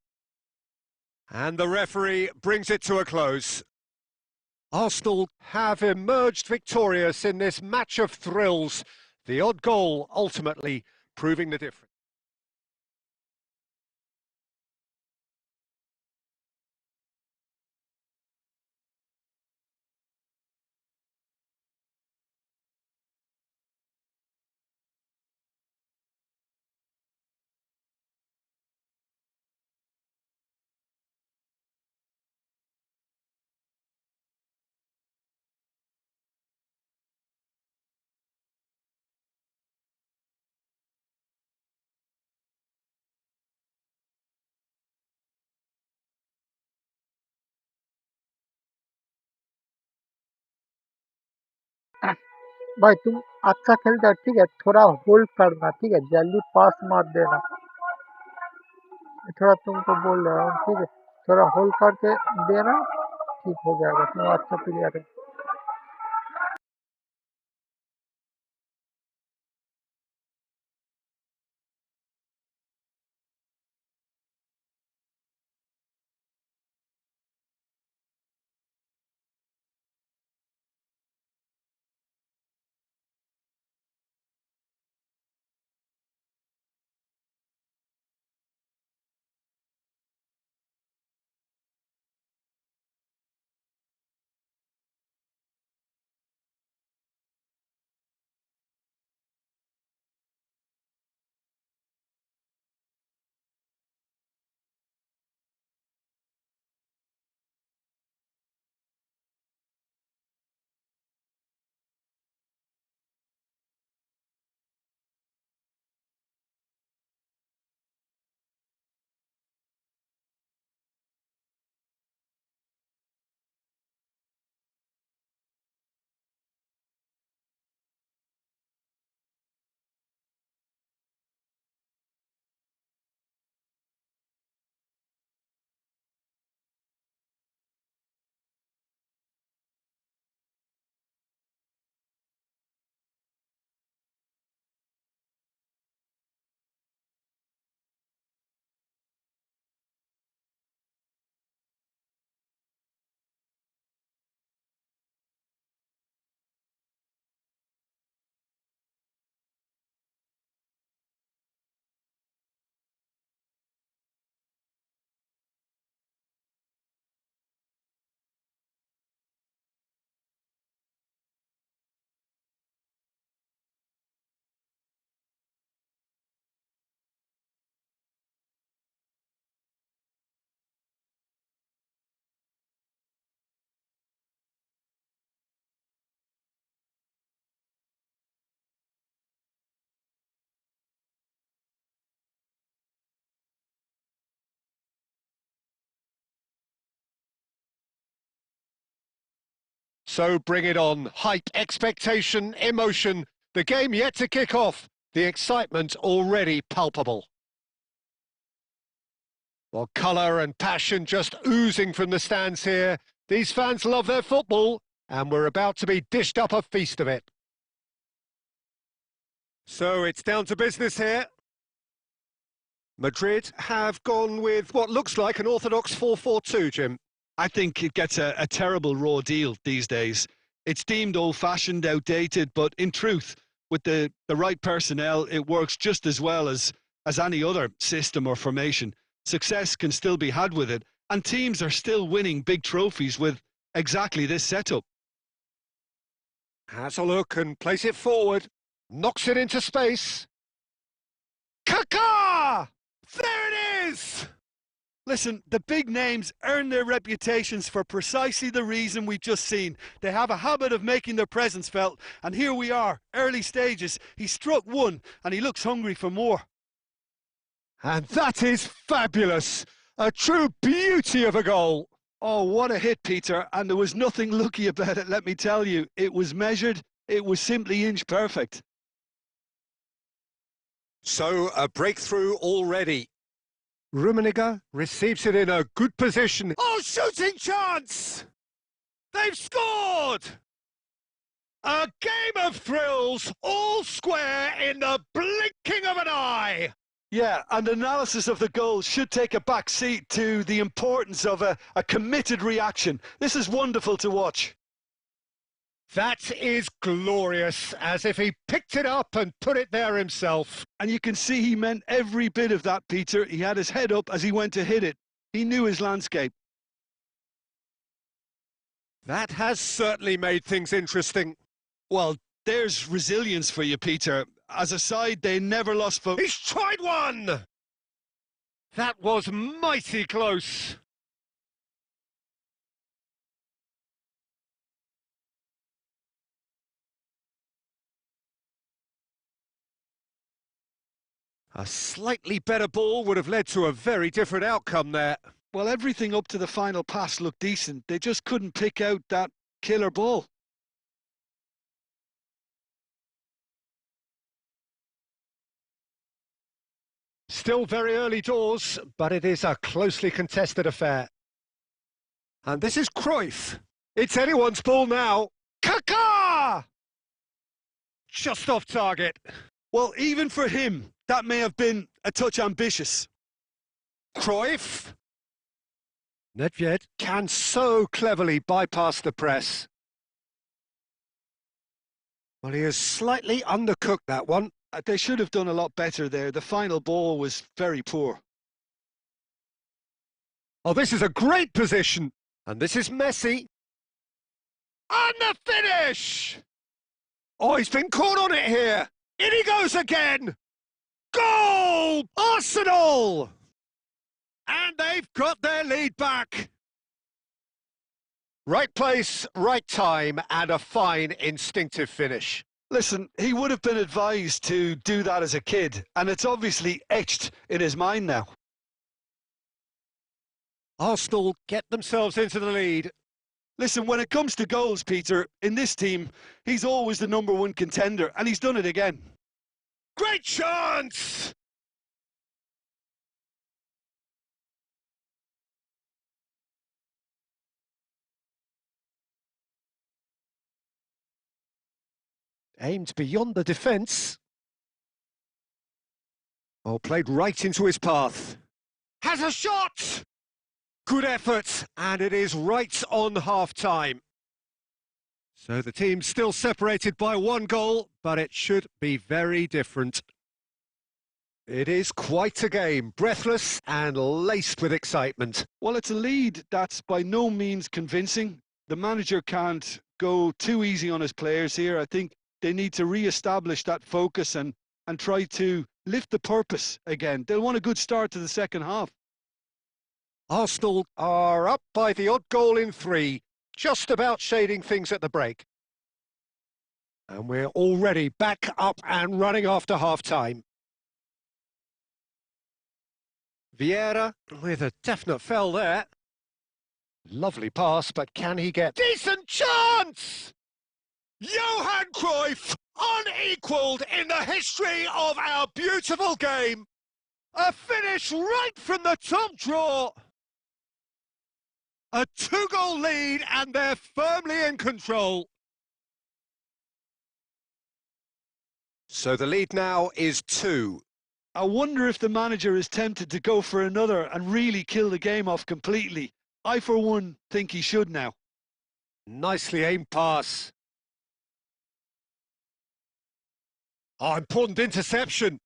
And the referee brings it to a close. Arsenal have emerged victorious in this match of thrills. The odd goal ultimately proving the difference. भाई तुम अच्छा खेलते हो, ठीक है, थोड़ा hold करना, ठीक है, जल्दी पास मत देना। थोड़ा तुमको बोल रहा हूँ, ठीक है, थोड़ा होल्ड करके देना, ठीक हो जाएगा, तुम अच्छा प्लेयर है। So bring it on. Hype, expectation, emotion. The game yet to kick off. The excitement already palpable. Well, colour and passion just oozing from the stands here. These fans love their football, and we're about to be dished up a feast of it. So it's down to business here. Madrid have gone with what looks like an orthodox 4-4-2, Jim. I think it gets a terrible raw deal these days. It's deemed old-fashioned, outdated, but in truth, with the right personnel, it works just as well as any other system or formation. Success can still be had with it, and teams are still winning big trophies with exactly this setup. Has a look and plays it forward. Knocks it into space. Kaká! There it is! Listen, the big names earn their reputations for precisely the reason we've just seen. They have a habit of making their presence felt, and here we are, early stages. He struck one, and he looks hungry for more. And that is fabulous! A true beauty of a goal. Oh, what a hit, Peter, and there was nothing lucky about it, let me tell you. It was measured, it was simply inch perfect. So, a breakthrough already. Rummenigge receives it in a good position. Oh, shooting chance! They've scored! A game of thrills, all square in the blinking of an eye. Yeah, and analysis of the goal should take a back seat to the importance of a committed reaction. This is wonderful to watch. That is glorious, as if he picked it up and put it there himself. And you can see he meant every bit of that, Peter. He had his head up as he went to hit it. He knew his landscape. That has certainly made things interesting. Well, there's resilience for you, Peter. As a side, they never lost focus. He's tried one! That was mighty close. A slightly better ball would have led to a very different outcome there. Well, everything up to the final pass looked decent. They just couldn't pick out that killer ball. Still very early doors, but it is a closely contested affair. And this is Cruyff. It's anyone's ball now. Kaká! Just off target. Well, even for him, that may have been a touch ambitious. Cruyff. Nedved can so cleverly bypass the press. Well, he has slightly undercooked that one. They should have done a lot better there. The final ball was very poor. Oh, this is a great position. And this is Messi. And the finish! Oh, he's been caught on it here. In he goes again. Goal! Arsenal! And they've got their lead back. Right place, right time, and a fine instinctive finish. Listen, he would have been advised to do that as a kid, and it's obviously etched in his mind now. Arsenal get themselves into the lead. Listen, when it comes to goals, Peter, in this team, he's always the #1 contender, and he's done it again. Great chance! Aimed beyond the defence. Oh, played right into his path. Has a shot! Good effort, and it is right on half-time. So the team's still separated by 1 goal, but it should be very different. It is quite a game, breathless and laced with excitement. Well, it's a lead that's by no means convincing. The manager can't go too easy on his players here. I think they need to re-establish that focus and try to lift the purpose again. They'll want a good start to the second half. Arsenal are up by the odd goal in 3, just about shading things at the break. And we're already back up and running after half-time. Vieira with a definite fell there. Lovely pass, but can he get... Decent chance! Johan Cruyff, unequalled in the history of our beautiful game. A finish right from the top draw. A 2-goal lead, and they're firmly in control. So the lead now is 2. I wonder if the manager is tempted to go for another and really kill the game off completely. I, for one, think he should now. Nicely aimed pass. Oh, important interception.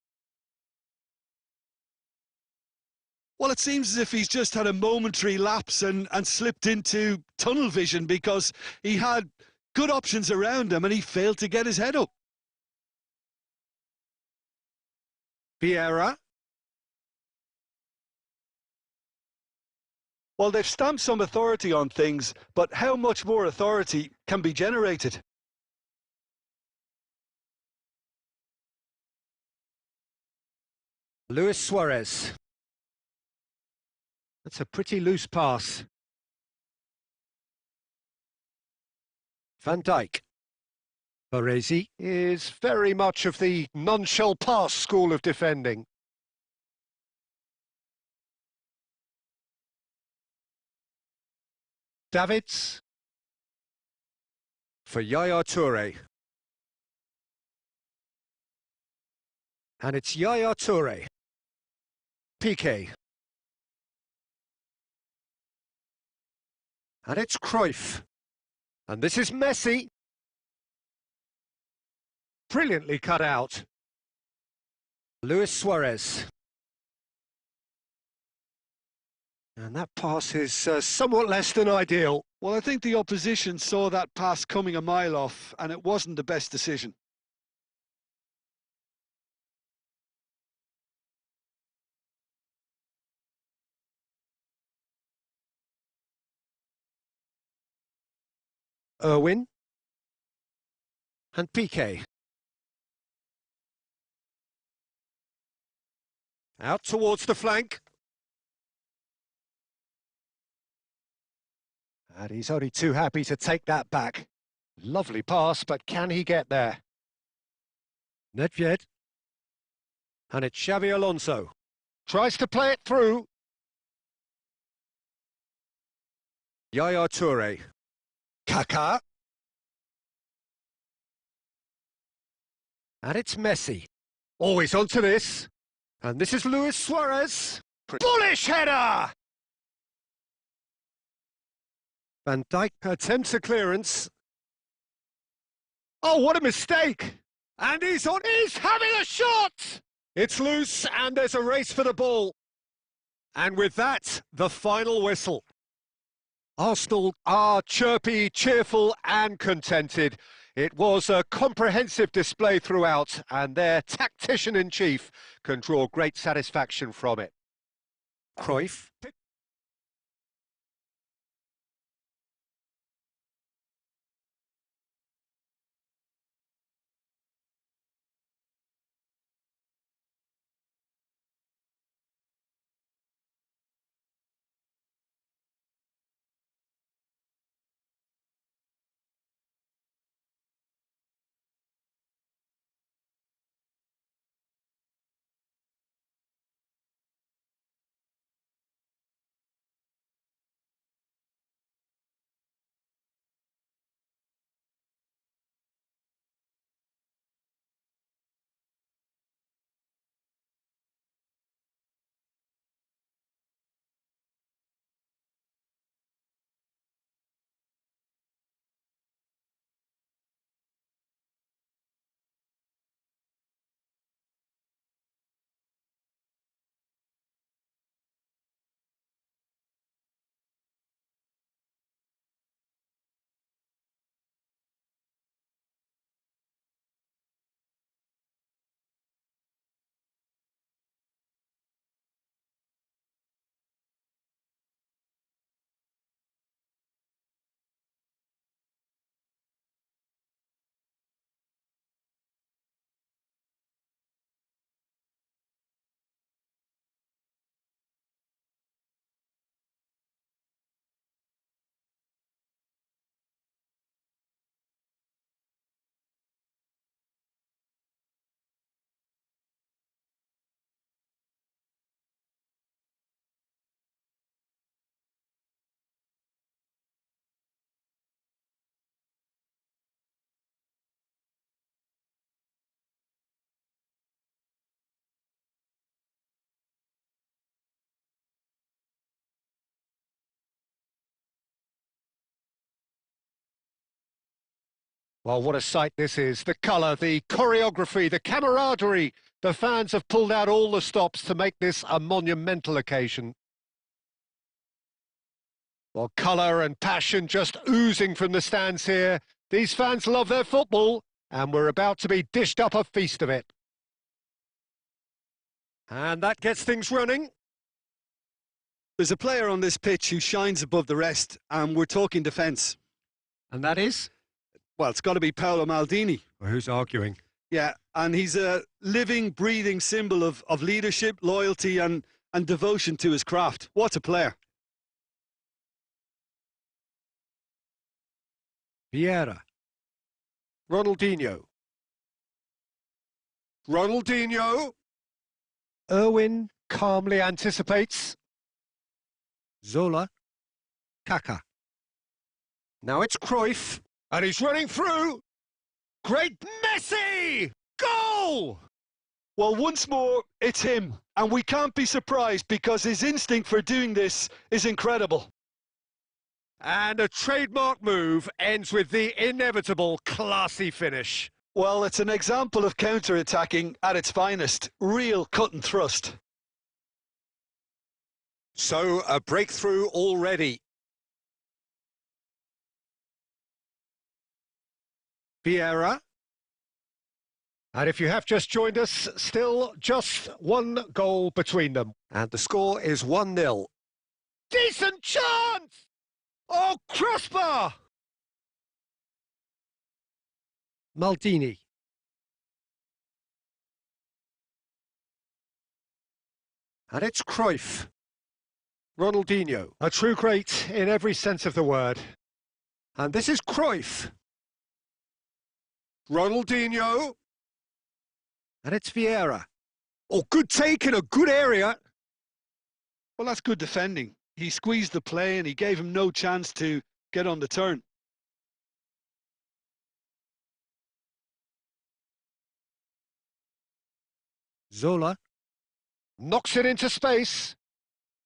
Well, it seems as if he's just had a momentary lapse and slipped into tunnel vision, because he had good options around him and he failed to get his head up. Vieira. Well, they've stamped some authority on things, but how much more authority can be generated? Luis Suarez. That's a pretty loose pass. Van Dijk. Baresi is very much of the none-shall-pass school of defending. Davids. For Yaya Toure. And it's Yaya Toure. Piqué. And it's Cruyff. And this is Messi. Brilliantly cut out. Luis Suarez. And that pass is somewhat less than ideal. Well, I think the opposition saw that pass coming a mile off, and it wasn't the best decision. Irwin. And Piqué. Out towards the flank. And he's only too happy to take that back. Lovely pass, but can he get there? Nedved. And it's Xavi Alonso. Tries to play it through. Yaya Toure. Kaká. And it's Messi. Always onto this. And this is Luis Suarez. Bullish header! Van Dijk attempts a clearance. Oh, what a mistake! And he's having a shot! It's loose and there's a race for the ball. And with that, the final whistle. Arsenal are chirpy, cheerful and contented. It was a comprehensive display throughout, and their tactician-in-chief can draw great satisfaction from it. Cruyff. Well, what a sight this is. The colour, the choreography, the camaraderie. The fans have pulled out all the stops to make this a monumental occasion. Well, colour and passion just oozing from the stands here. These fans love their football, and we're about to be dished up a feast of it. And that gets things running. There's a player on this pitch who shines above the rest, and we're talking defence. And that is? Well, it's got to be Paolo Maldini. Well, who's arguing? Yeah, and he's a living, breathing symbol of leadership, loyalty and devotion to his craft. What a player. Vieira. Ronaldinho. Ronaldinho. Irwin calmly anticipates. Zola. Kaká. Now it's Cruyff. And he's running through. Great Messi! Goal! Well, once more, it's him. And we can't be surprised because his instinct for doing this is incredible. And a trademark move ends with the inevitable classy finish. Well, it's an example of counter-attacking at its finest. Real cut and thrust. So, a breakthrough already. Vieira. And if you have just joined us, still just one goal between them. And the score is 1-0. Decent chance! Oh, crossbar! Maldini. And it's Cruyff. Ronaldinho. A true great in every sense of the word. And this is Cruyff. Ronaldinho. And it's Vieira. Oh, good take in a good area. Well, that's good defending. He squeezed the play and he gave him no chance to get on the turn. Zola. Knocks it into space.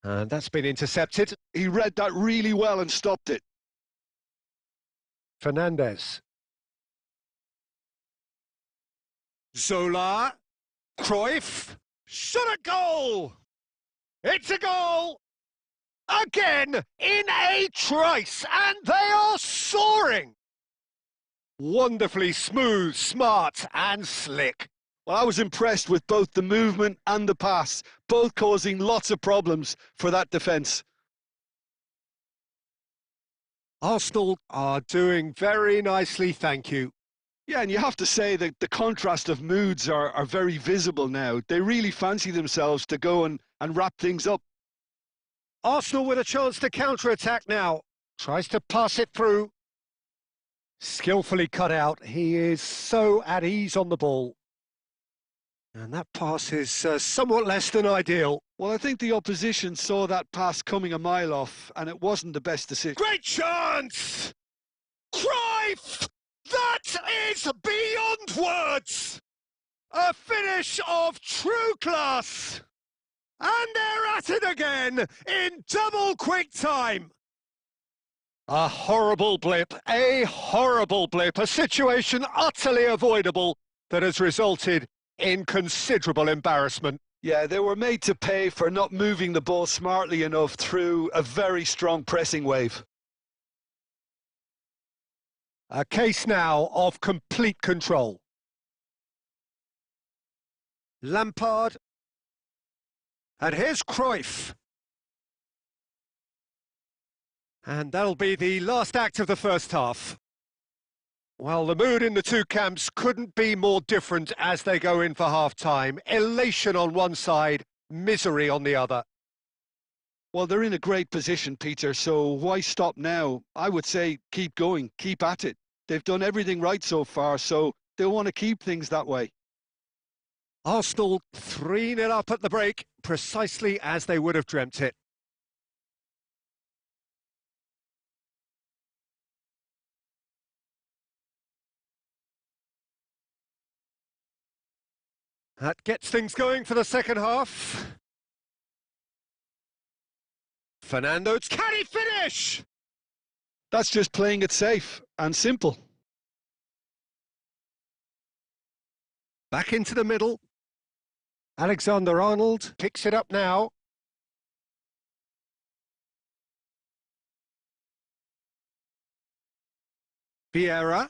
And that's been intercepted. He read that really well and stopped it. Fernandez. Zola. Cruyff. Shot a goal! It's a goal! Again, in a trice, and they are soaring! Wonderfully smooth, smart and slick. Well, I was impressed with both the movement and the pass, both causing lots of problems for that defence. Arsenal are doing very nicely, thank you. Yeah, and you have to say that the contrast of moods are very visible now. They really fancy themselves to go and wrap things up. Arsenal with a chance to counter-attack now. Tries to pass it through. Skillfully cut out. He is so at ease on the ball. And that pass is somewhat less than ideal. Well, I think the opposition saw that pass coming a mile off, and it wasn't the best decision. Great chance! Cruyff! That is beyond words! A finish of true class! And they're at it again in double quick time. A horrible blip, a situation utterly avoidable that has resulted in considerable embarrassment. Yeah, they were made to pay for not moving the ball smartly enough through a very strong pressing wave. A case now of complete control. Lampard. And here's Cruyff. And that'll be the last act of the first half. Well, the mood in the two camps couldn't be more different as they go in for half-time. Elation on one side, misery on the other. Well, they're in a great position, Peter, so why stop now? I would say keep going, keep at it. They've done everything right so far, so they want to keep things that way. Arsenal 3-0 up at the break, precisely as they would have dreamt it. That gets things going for the second half. Fernando, can he finish? That's just playing it safe and simple. Back into the middle. Alexander-Arnold picks it up now. Vieira.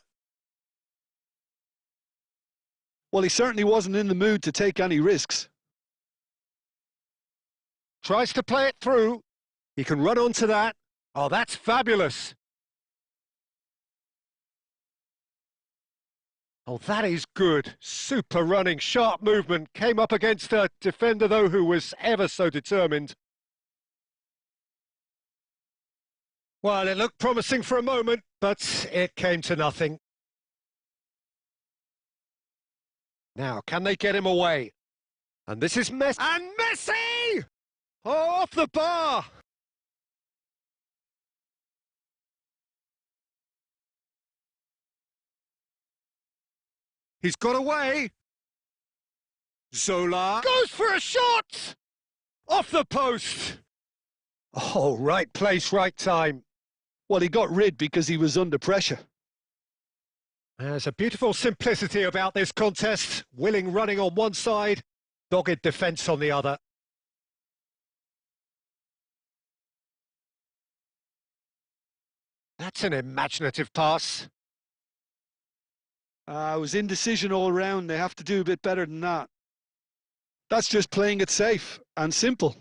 Well, he certainly wasn't in the mood to take any risks. Tries to play it through. He can run onto that. Oh, that's fabulous. Oh, that is good. Super running, sharp movement. Came up against a defender, though, who was ever so determined. Well, it looked promising for a moment, but it came to nothing. Now, can they get him away? And this is Messi. And Messi! Oh, off the bar! He's got away. Zola goes for a shot! Off the post! Oh, right place, right time. Well, he got rid because he was under pressure. There's a beautiful simplicity about this contest. Willing running on one side, dogged defence on the other. That's an imaginative pass. It was indecision all round. They have to do a bit better than that. That's just playing it safe and simple.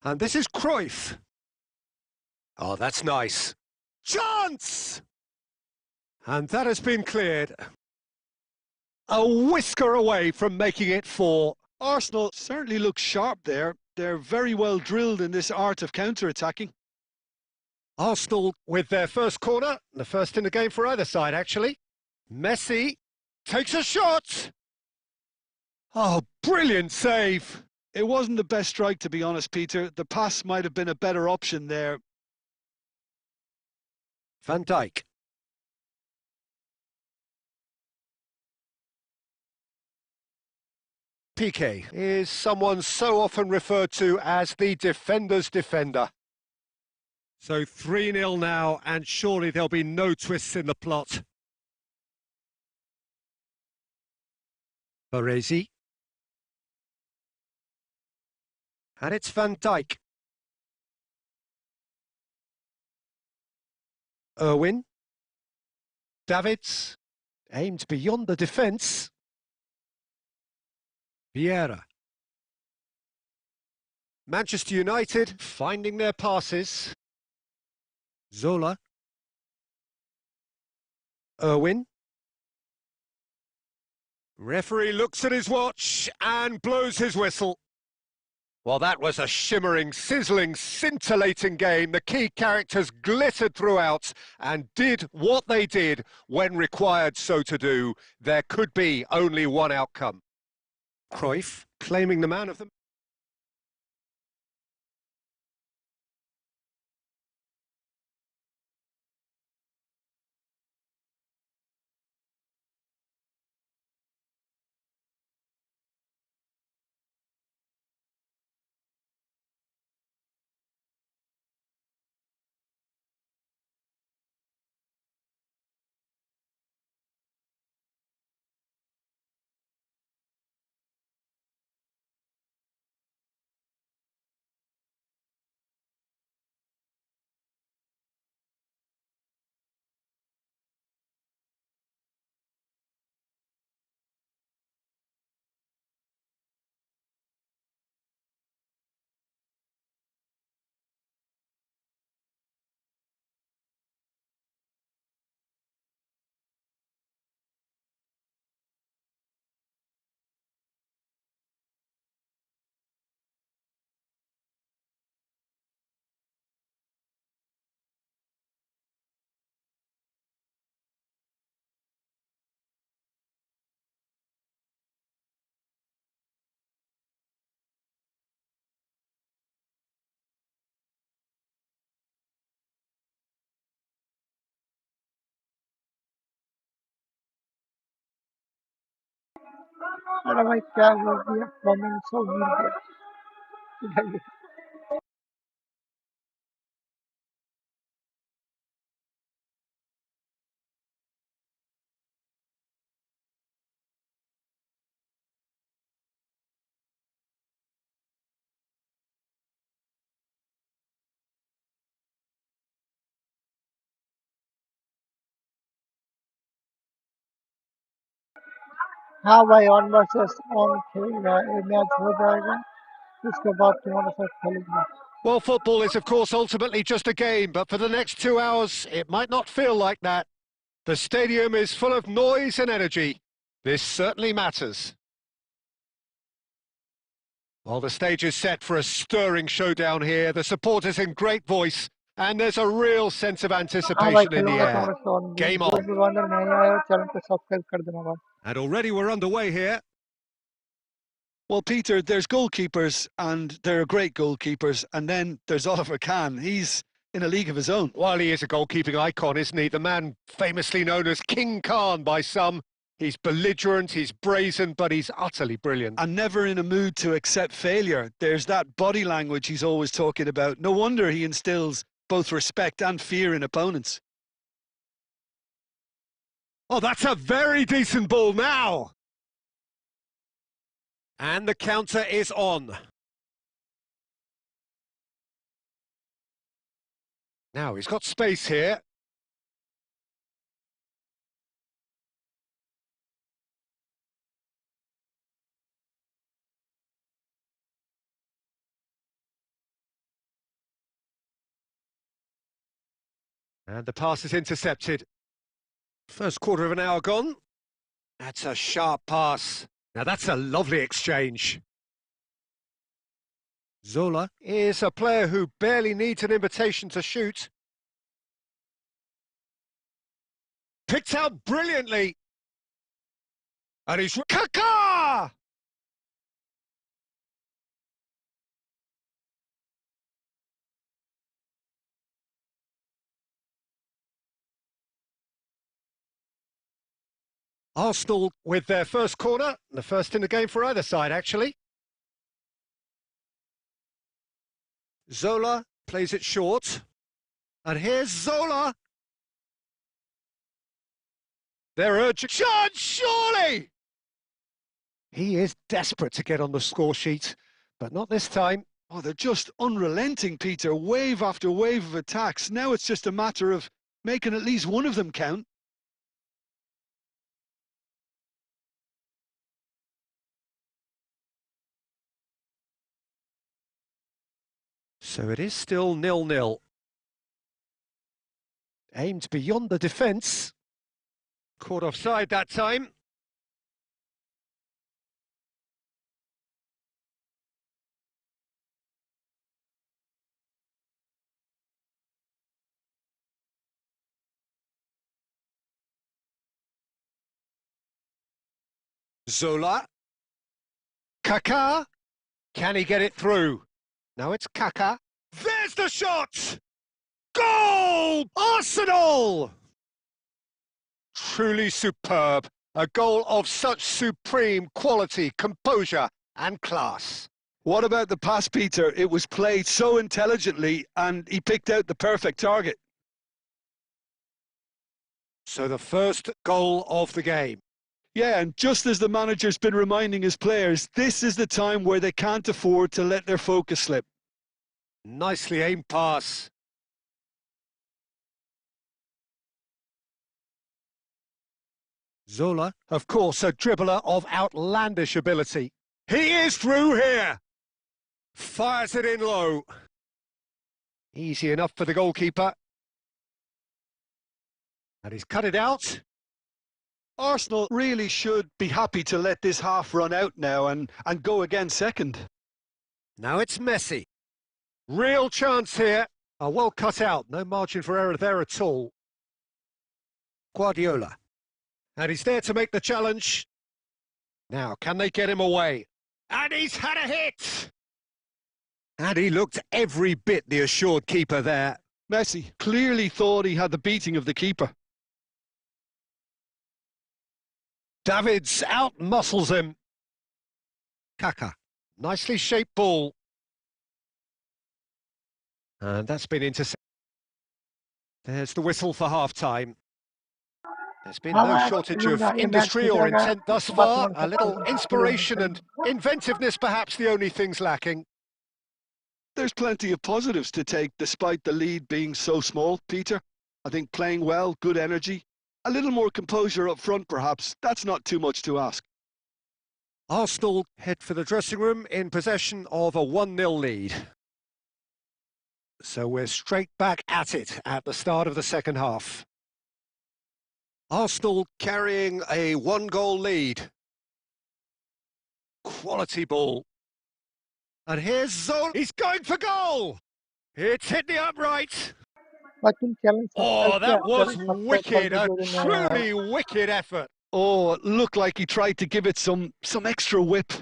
And this is Cruyff. Oh, that's nice. Chance! And that has been cleared. A whisker away from making it 4. Arsenal certainly look sharp there. They're very well drilled in this art of counter-attacking. Arsenal with their first corner, the first in the game for either side, actually. Messi takes a shot. Oh, brilliant save. It wasn't the best strike, to be honest, Peter. The pass might have been a better option there. Van Dijk. Piqué is someone so often referred to as the defender's defender. So 3-0 now, and surely there'll be no twists in the plot. Baresi. And it's Van Dijk. Irwin. Davids. Aimed beyond the defence. Vieira. Manchester United finding their passes. Zola. Irwin. Referee looks at his watch and blows his whistle. Well, that was a shimmering, sizzling, scintillating game. The key characters glittered throughout and did what they did when required so to do. There could be only one outcome. Cruyff claiming the man of the... अरे भाई क्या बोल दिया comment सब मिल गया हाँ भाई on versus on खेल रहा है ये मैच हो जाएगा उसके बाद तुम्हारे साथ खेलेंगे Well, football is, of course, ultimately just a game, but for the next 2 hours, it might not feel like that. The stadium is full of noise and energy. This certainly matters. Well, the stage is set for a stirring showdown here. The supporters in great voice, and there's a real sense of हाँ भाई anticipation in the खेलूंगा air. तुम्हारे साथ on Game जो on. भी बंदर नहीं आया चैनल को सब्सक्राइब कर देना भाई And already we're underway here. Well, Peter, there's goalkeepers, and there are great goalkeepers, and then there's Oliver Kahn. He's in a league of his own. Well, he is a goalkeeping icon, isn't he? The man famously known as King Khan by some. He's belligerent, he's brazen, but he's utterly brilliant. And never in a mood to accept failure. There's that body language he's always talking about. No wonder he instills both respect and fear in opponents. Oh, that's a very decent ball now. And the counter is on. Now he's got space here. And the pass is intercepted. First quarter of an hour gone. That's a sharp pass. Now that's a lovely exchange. Zola is a player who barely needs an invitation to shoot. Picked out brilliantly. And he's... Kaká! Arsenal with their first corner, the first in the game for either side, actually. Zola plays it short. And here's Zola. They're urging... Shot, surely! He is desperate to get on the score sheet, but not this time. Oh, they're just unrelenting, Peter. Wave after wave of attacks. Now it's just a matter of making at least one of them count. So it is still 0-0. Aimed beyond the defence. Caught offside that time. Zola. Kaká. Can he get it through? Now it's Kaká. There's the shot! Goal! Arsenal! Truly superb. A goal of such supreme quality, composure and class. What about the pass, Peter? It was played so intelligently and he picked out the perfect target. So the first goal of the game. Yeah, and just as the manager's been reminding his players, this is the time where they can't afford to let their focus slip. Nicely aimed pass. Zola, of course, a dribbler of outlandish ability. He is through here. Fires it in low. Easy enough for the goalkeeper. And he's cut it out. Arsenal really should be happy to let this half run out now and go again second. Now it's Messi. Real chance here. A well cut out. No margin for error there at all. Guardiola. And he's there to make the challenge. Now, can they get him away? And he's had a hit! And he looked every bit the assured keeper there. Messi clearly thought he had the beating of the keeper. Davids out-muscles him. Kaká. Nicely shaped ball. And that's been intercepted. There's the whistle for half-time. There's been no shortage of industry or intent thus far. A little inspiration and inventiveness perhaps the only things lacking. There's plenty of positives to take despite the lead being so small, Peter. I think playing well, good energy. A little more composure up front perhaps. That's not too much to ask. Arsenal head for the dressing room in possession of a 1-0 lead. So we're straight back at it at the start of the second half. Arsenal carrying a 1-goal lead. Quality ball. And here's Zola. He's going for goal. It's hit the upright. Oh, that was wicked. A truly wicked effort. Oh, it looked like he tried to give it some extra whip.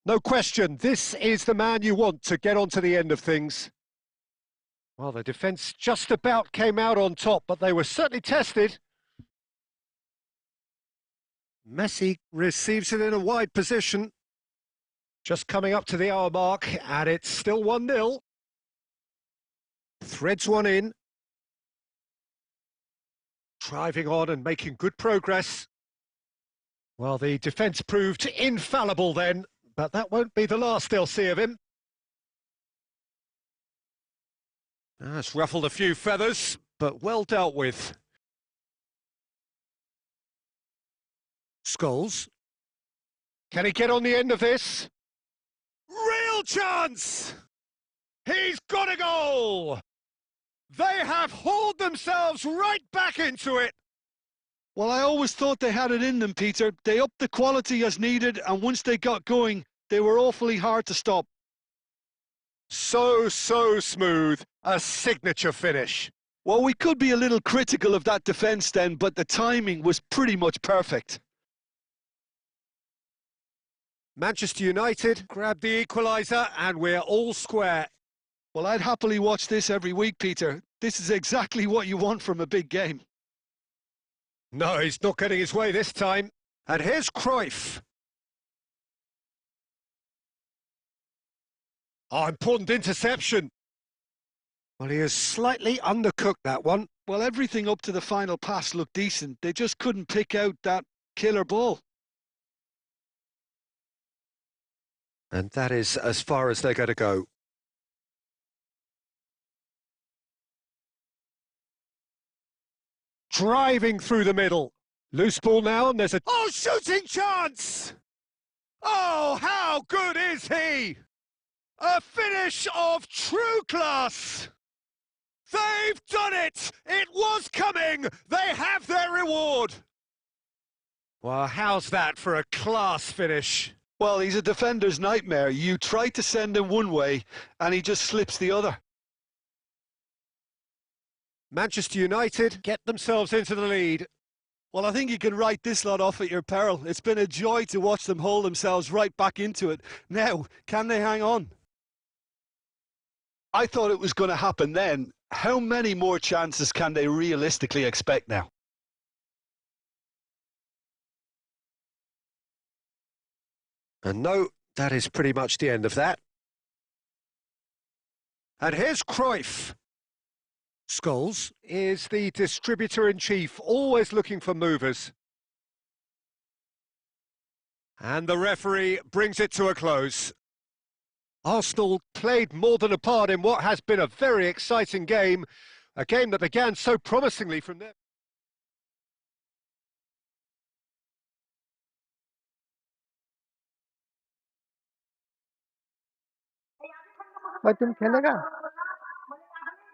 No question, this is the man you want to get onto the end of things. Well, the defence just about came out on top, but they were certainly tested. Messi receives it in a wide position. Just coming up to the hour mark, and it's still 1-0. Threads one in. Driving on and making good progress. Well, the defence proved infallible then, but that won't be the last they'll see of him. That's ruffled a few feathers, but well dealt with. Scholes. Can he get on the end of this? Real chance! He's got a goal! They have hauled themselves right back into it. Well, I always thought they had it in them, Peter. They upped the quality as needed, and once they got going, they were awfully hard to stop. So smooth. A signature finish. Well, we could be a little critical of that defence then, but the timing was pretty much perfect. Manchester United grab the equaliser, and we're all square. Well, I'd happily watch this every week, Peter. This is exactly what you want from a big game. No, he's not getting his way this time. And here's Cruyff. Oh, important interception. Well, he has slightly undercooked that one. Well, everything up to the final pass looked decent. They just couldn't pick out that killer ball. And that is as far as they're going to go. Driving through the middle. Loose ball now, and there's a... Oh, shooting chance! Oh, how good is he? A finish of true class! They've done it! It was coming! They have their reward! Well, how's that for a class finish? Well, he's a defender's nightmare. You try to send him one way, and he just slips the other. Manchester United get themselves into the lead. Well, I think you can write this lot off at your peril. It's been a joy to watch them hold themselves right back into it. Now, can they hang on? I thought it was going to happen then. How many more chances can they realistically expect now? And no, that is pretty much the end of that. And here's Cruyff. Scholes is the distributor-in-chief, always looking for movers. And the referee brings it to a close. Arsenal played more than a part in what has been a very exciting game, a game that began so promisingly from there. भाई तुम खेलेगा?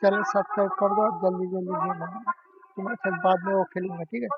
Channel subscribe कर दो और जल्दी जल्दी game तुम्हारे साथ बाद में वो खेलूंगा, ठीक है?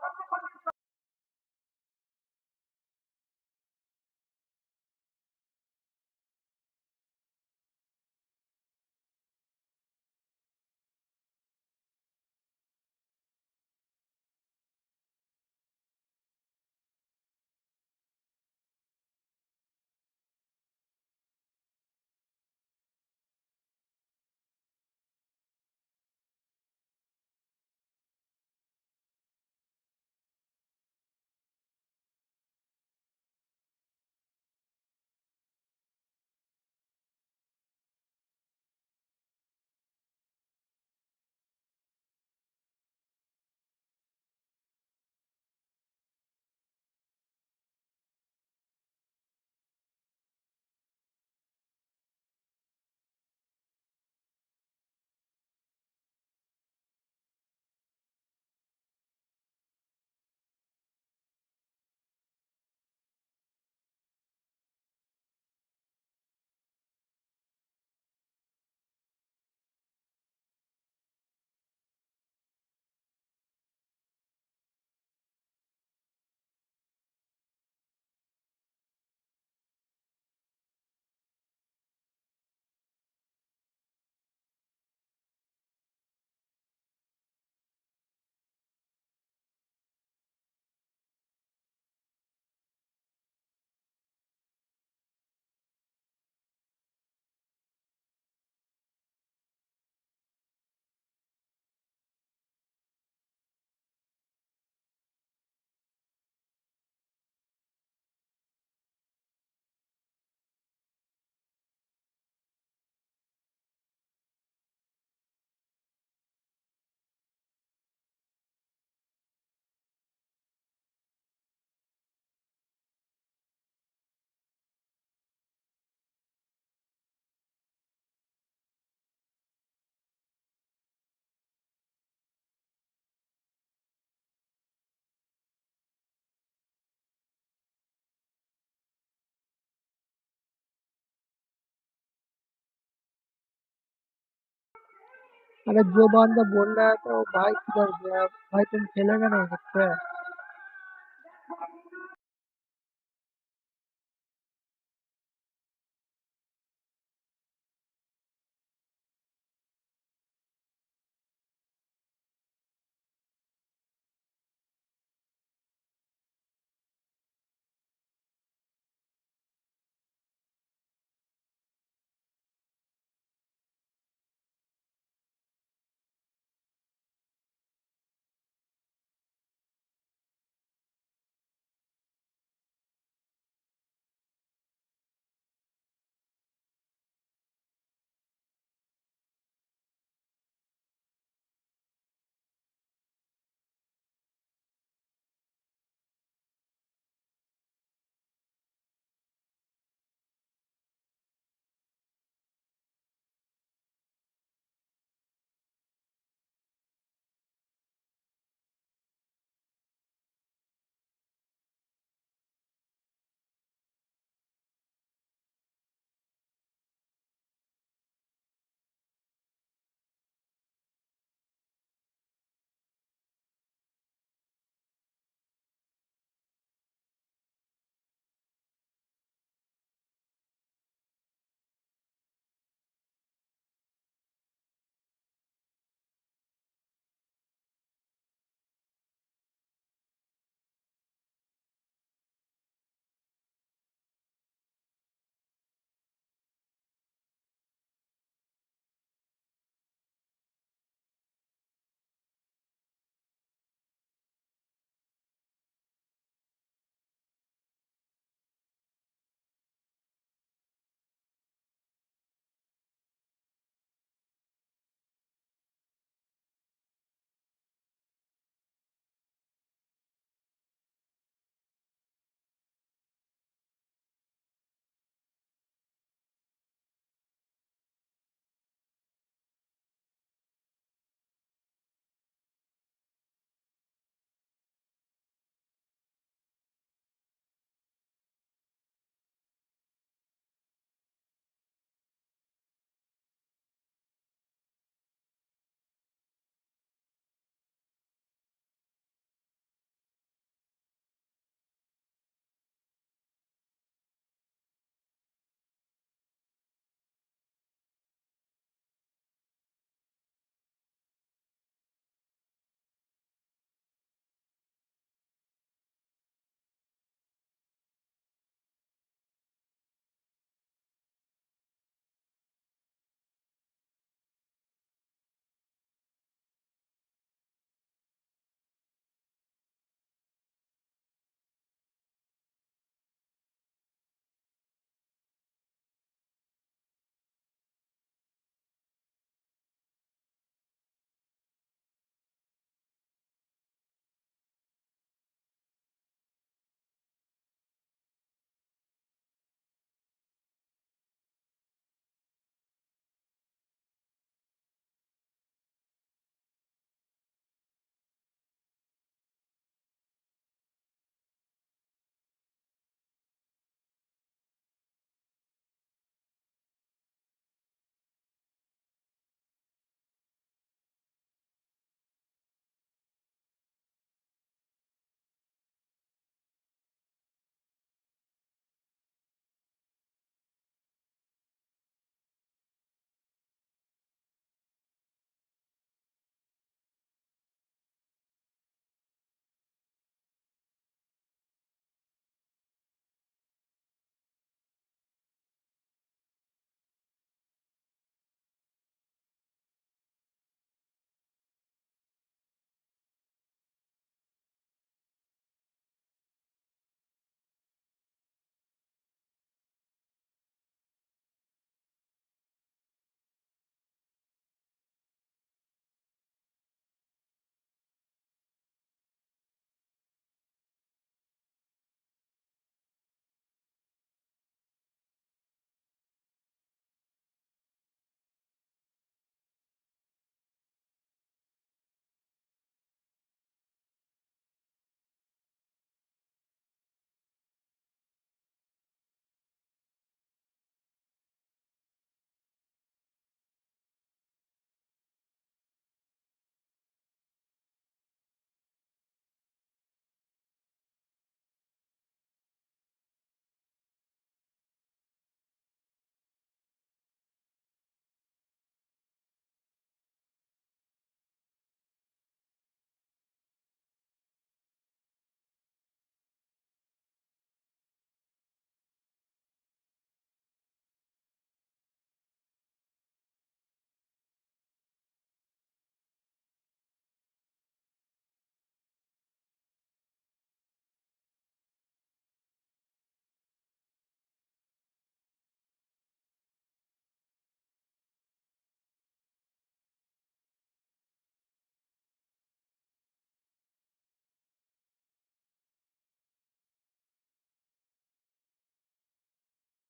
अरे जो बंदा बोल रहा है तो भाई किधर गया भाई, तुम खेलेगा नहीं मुझसे।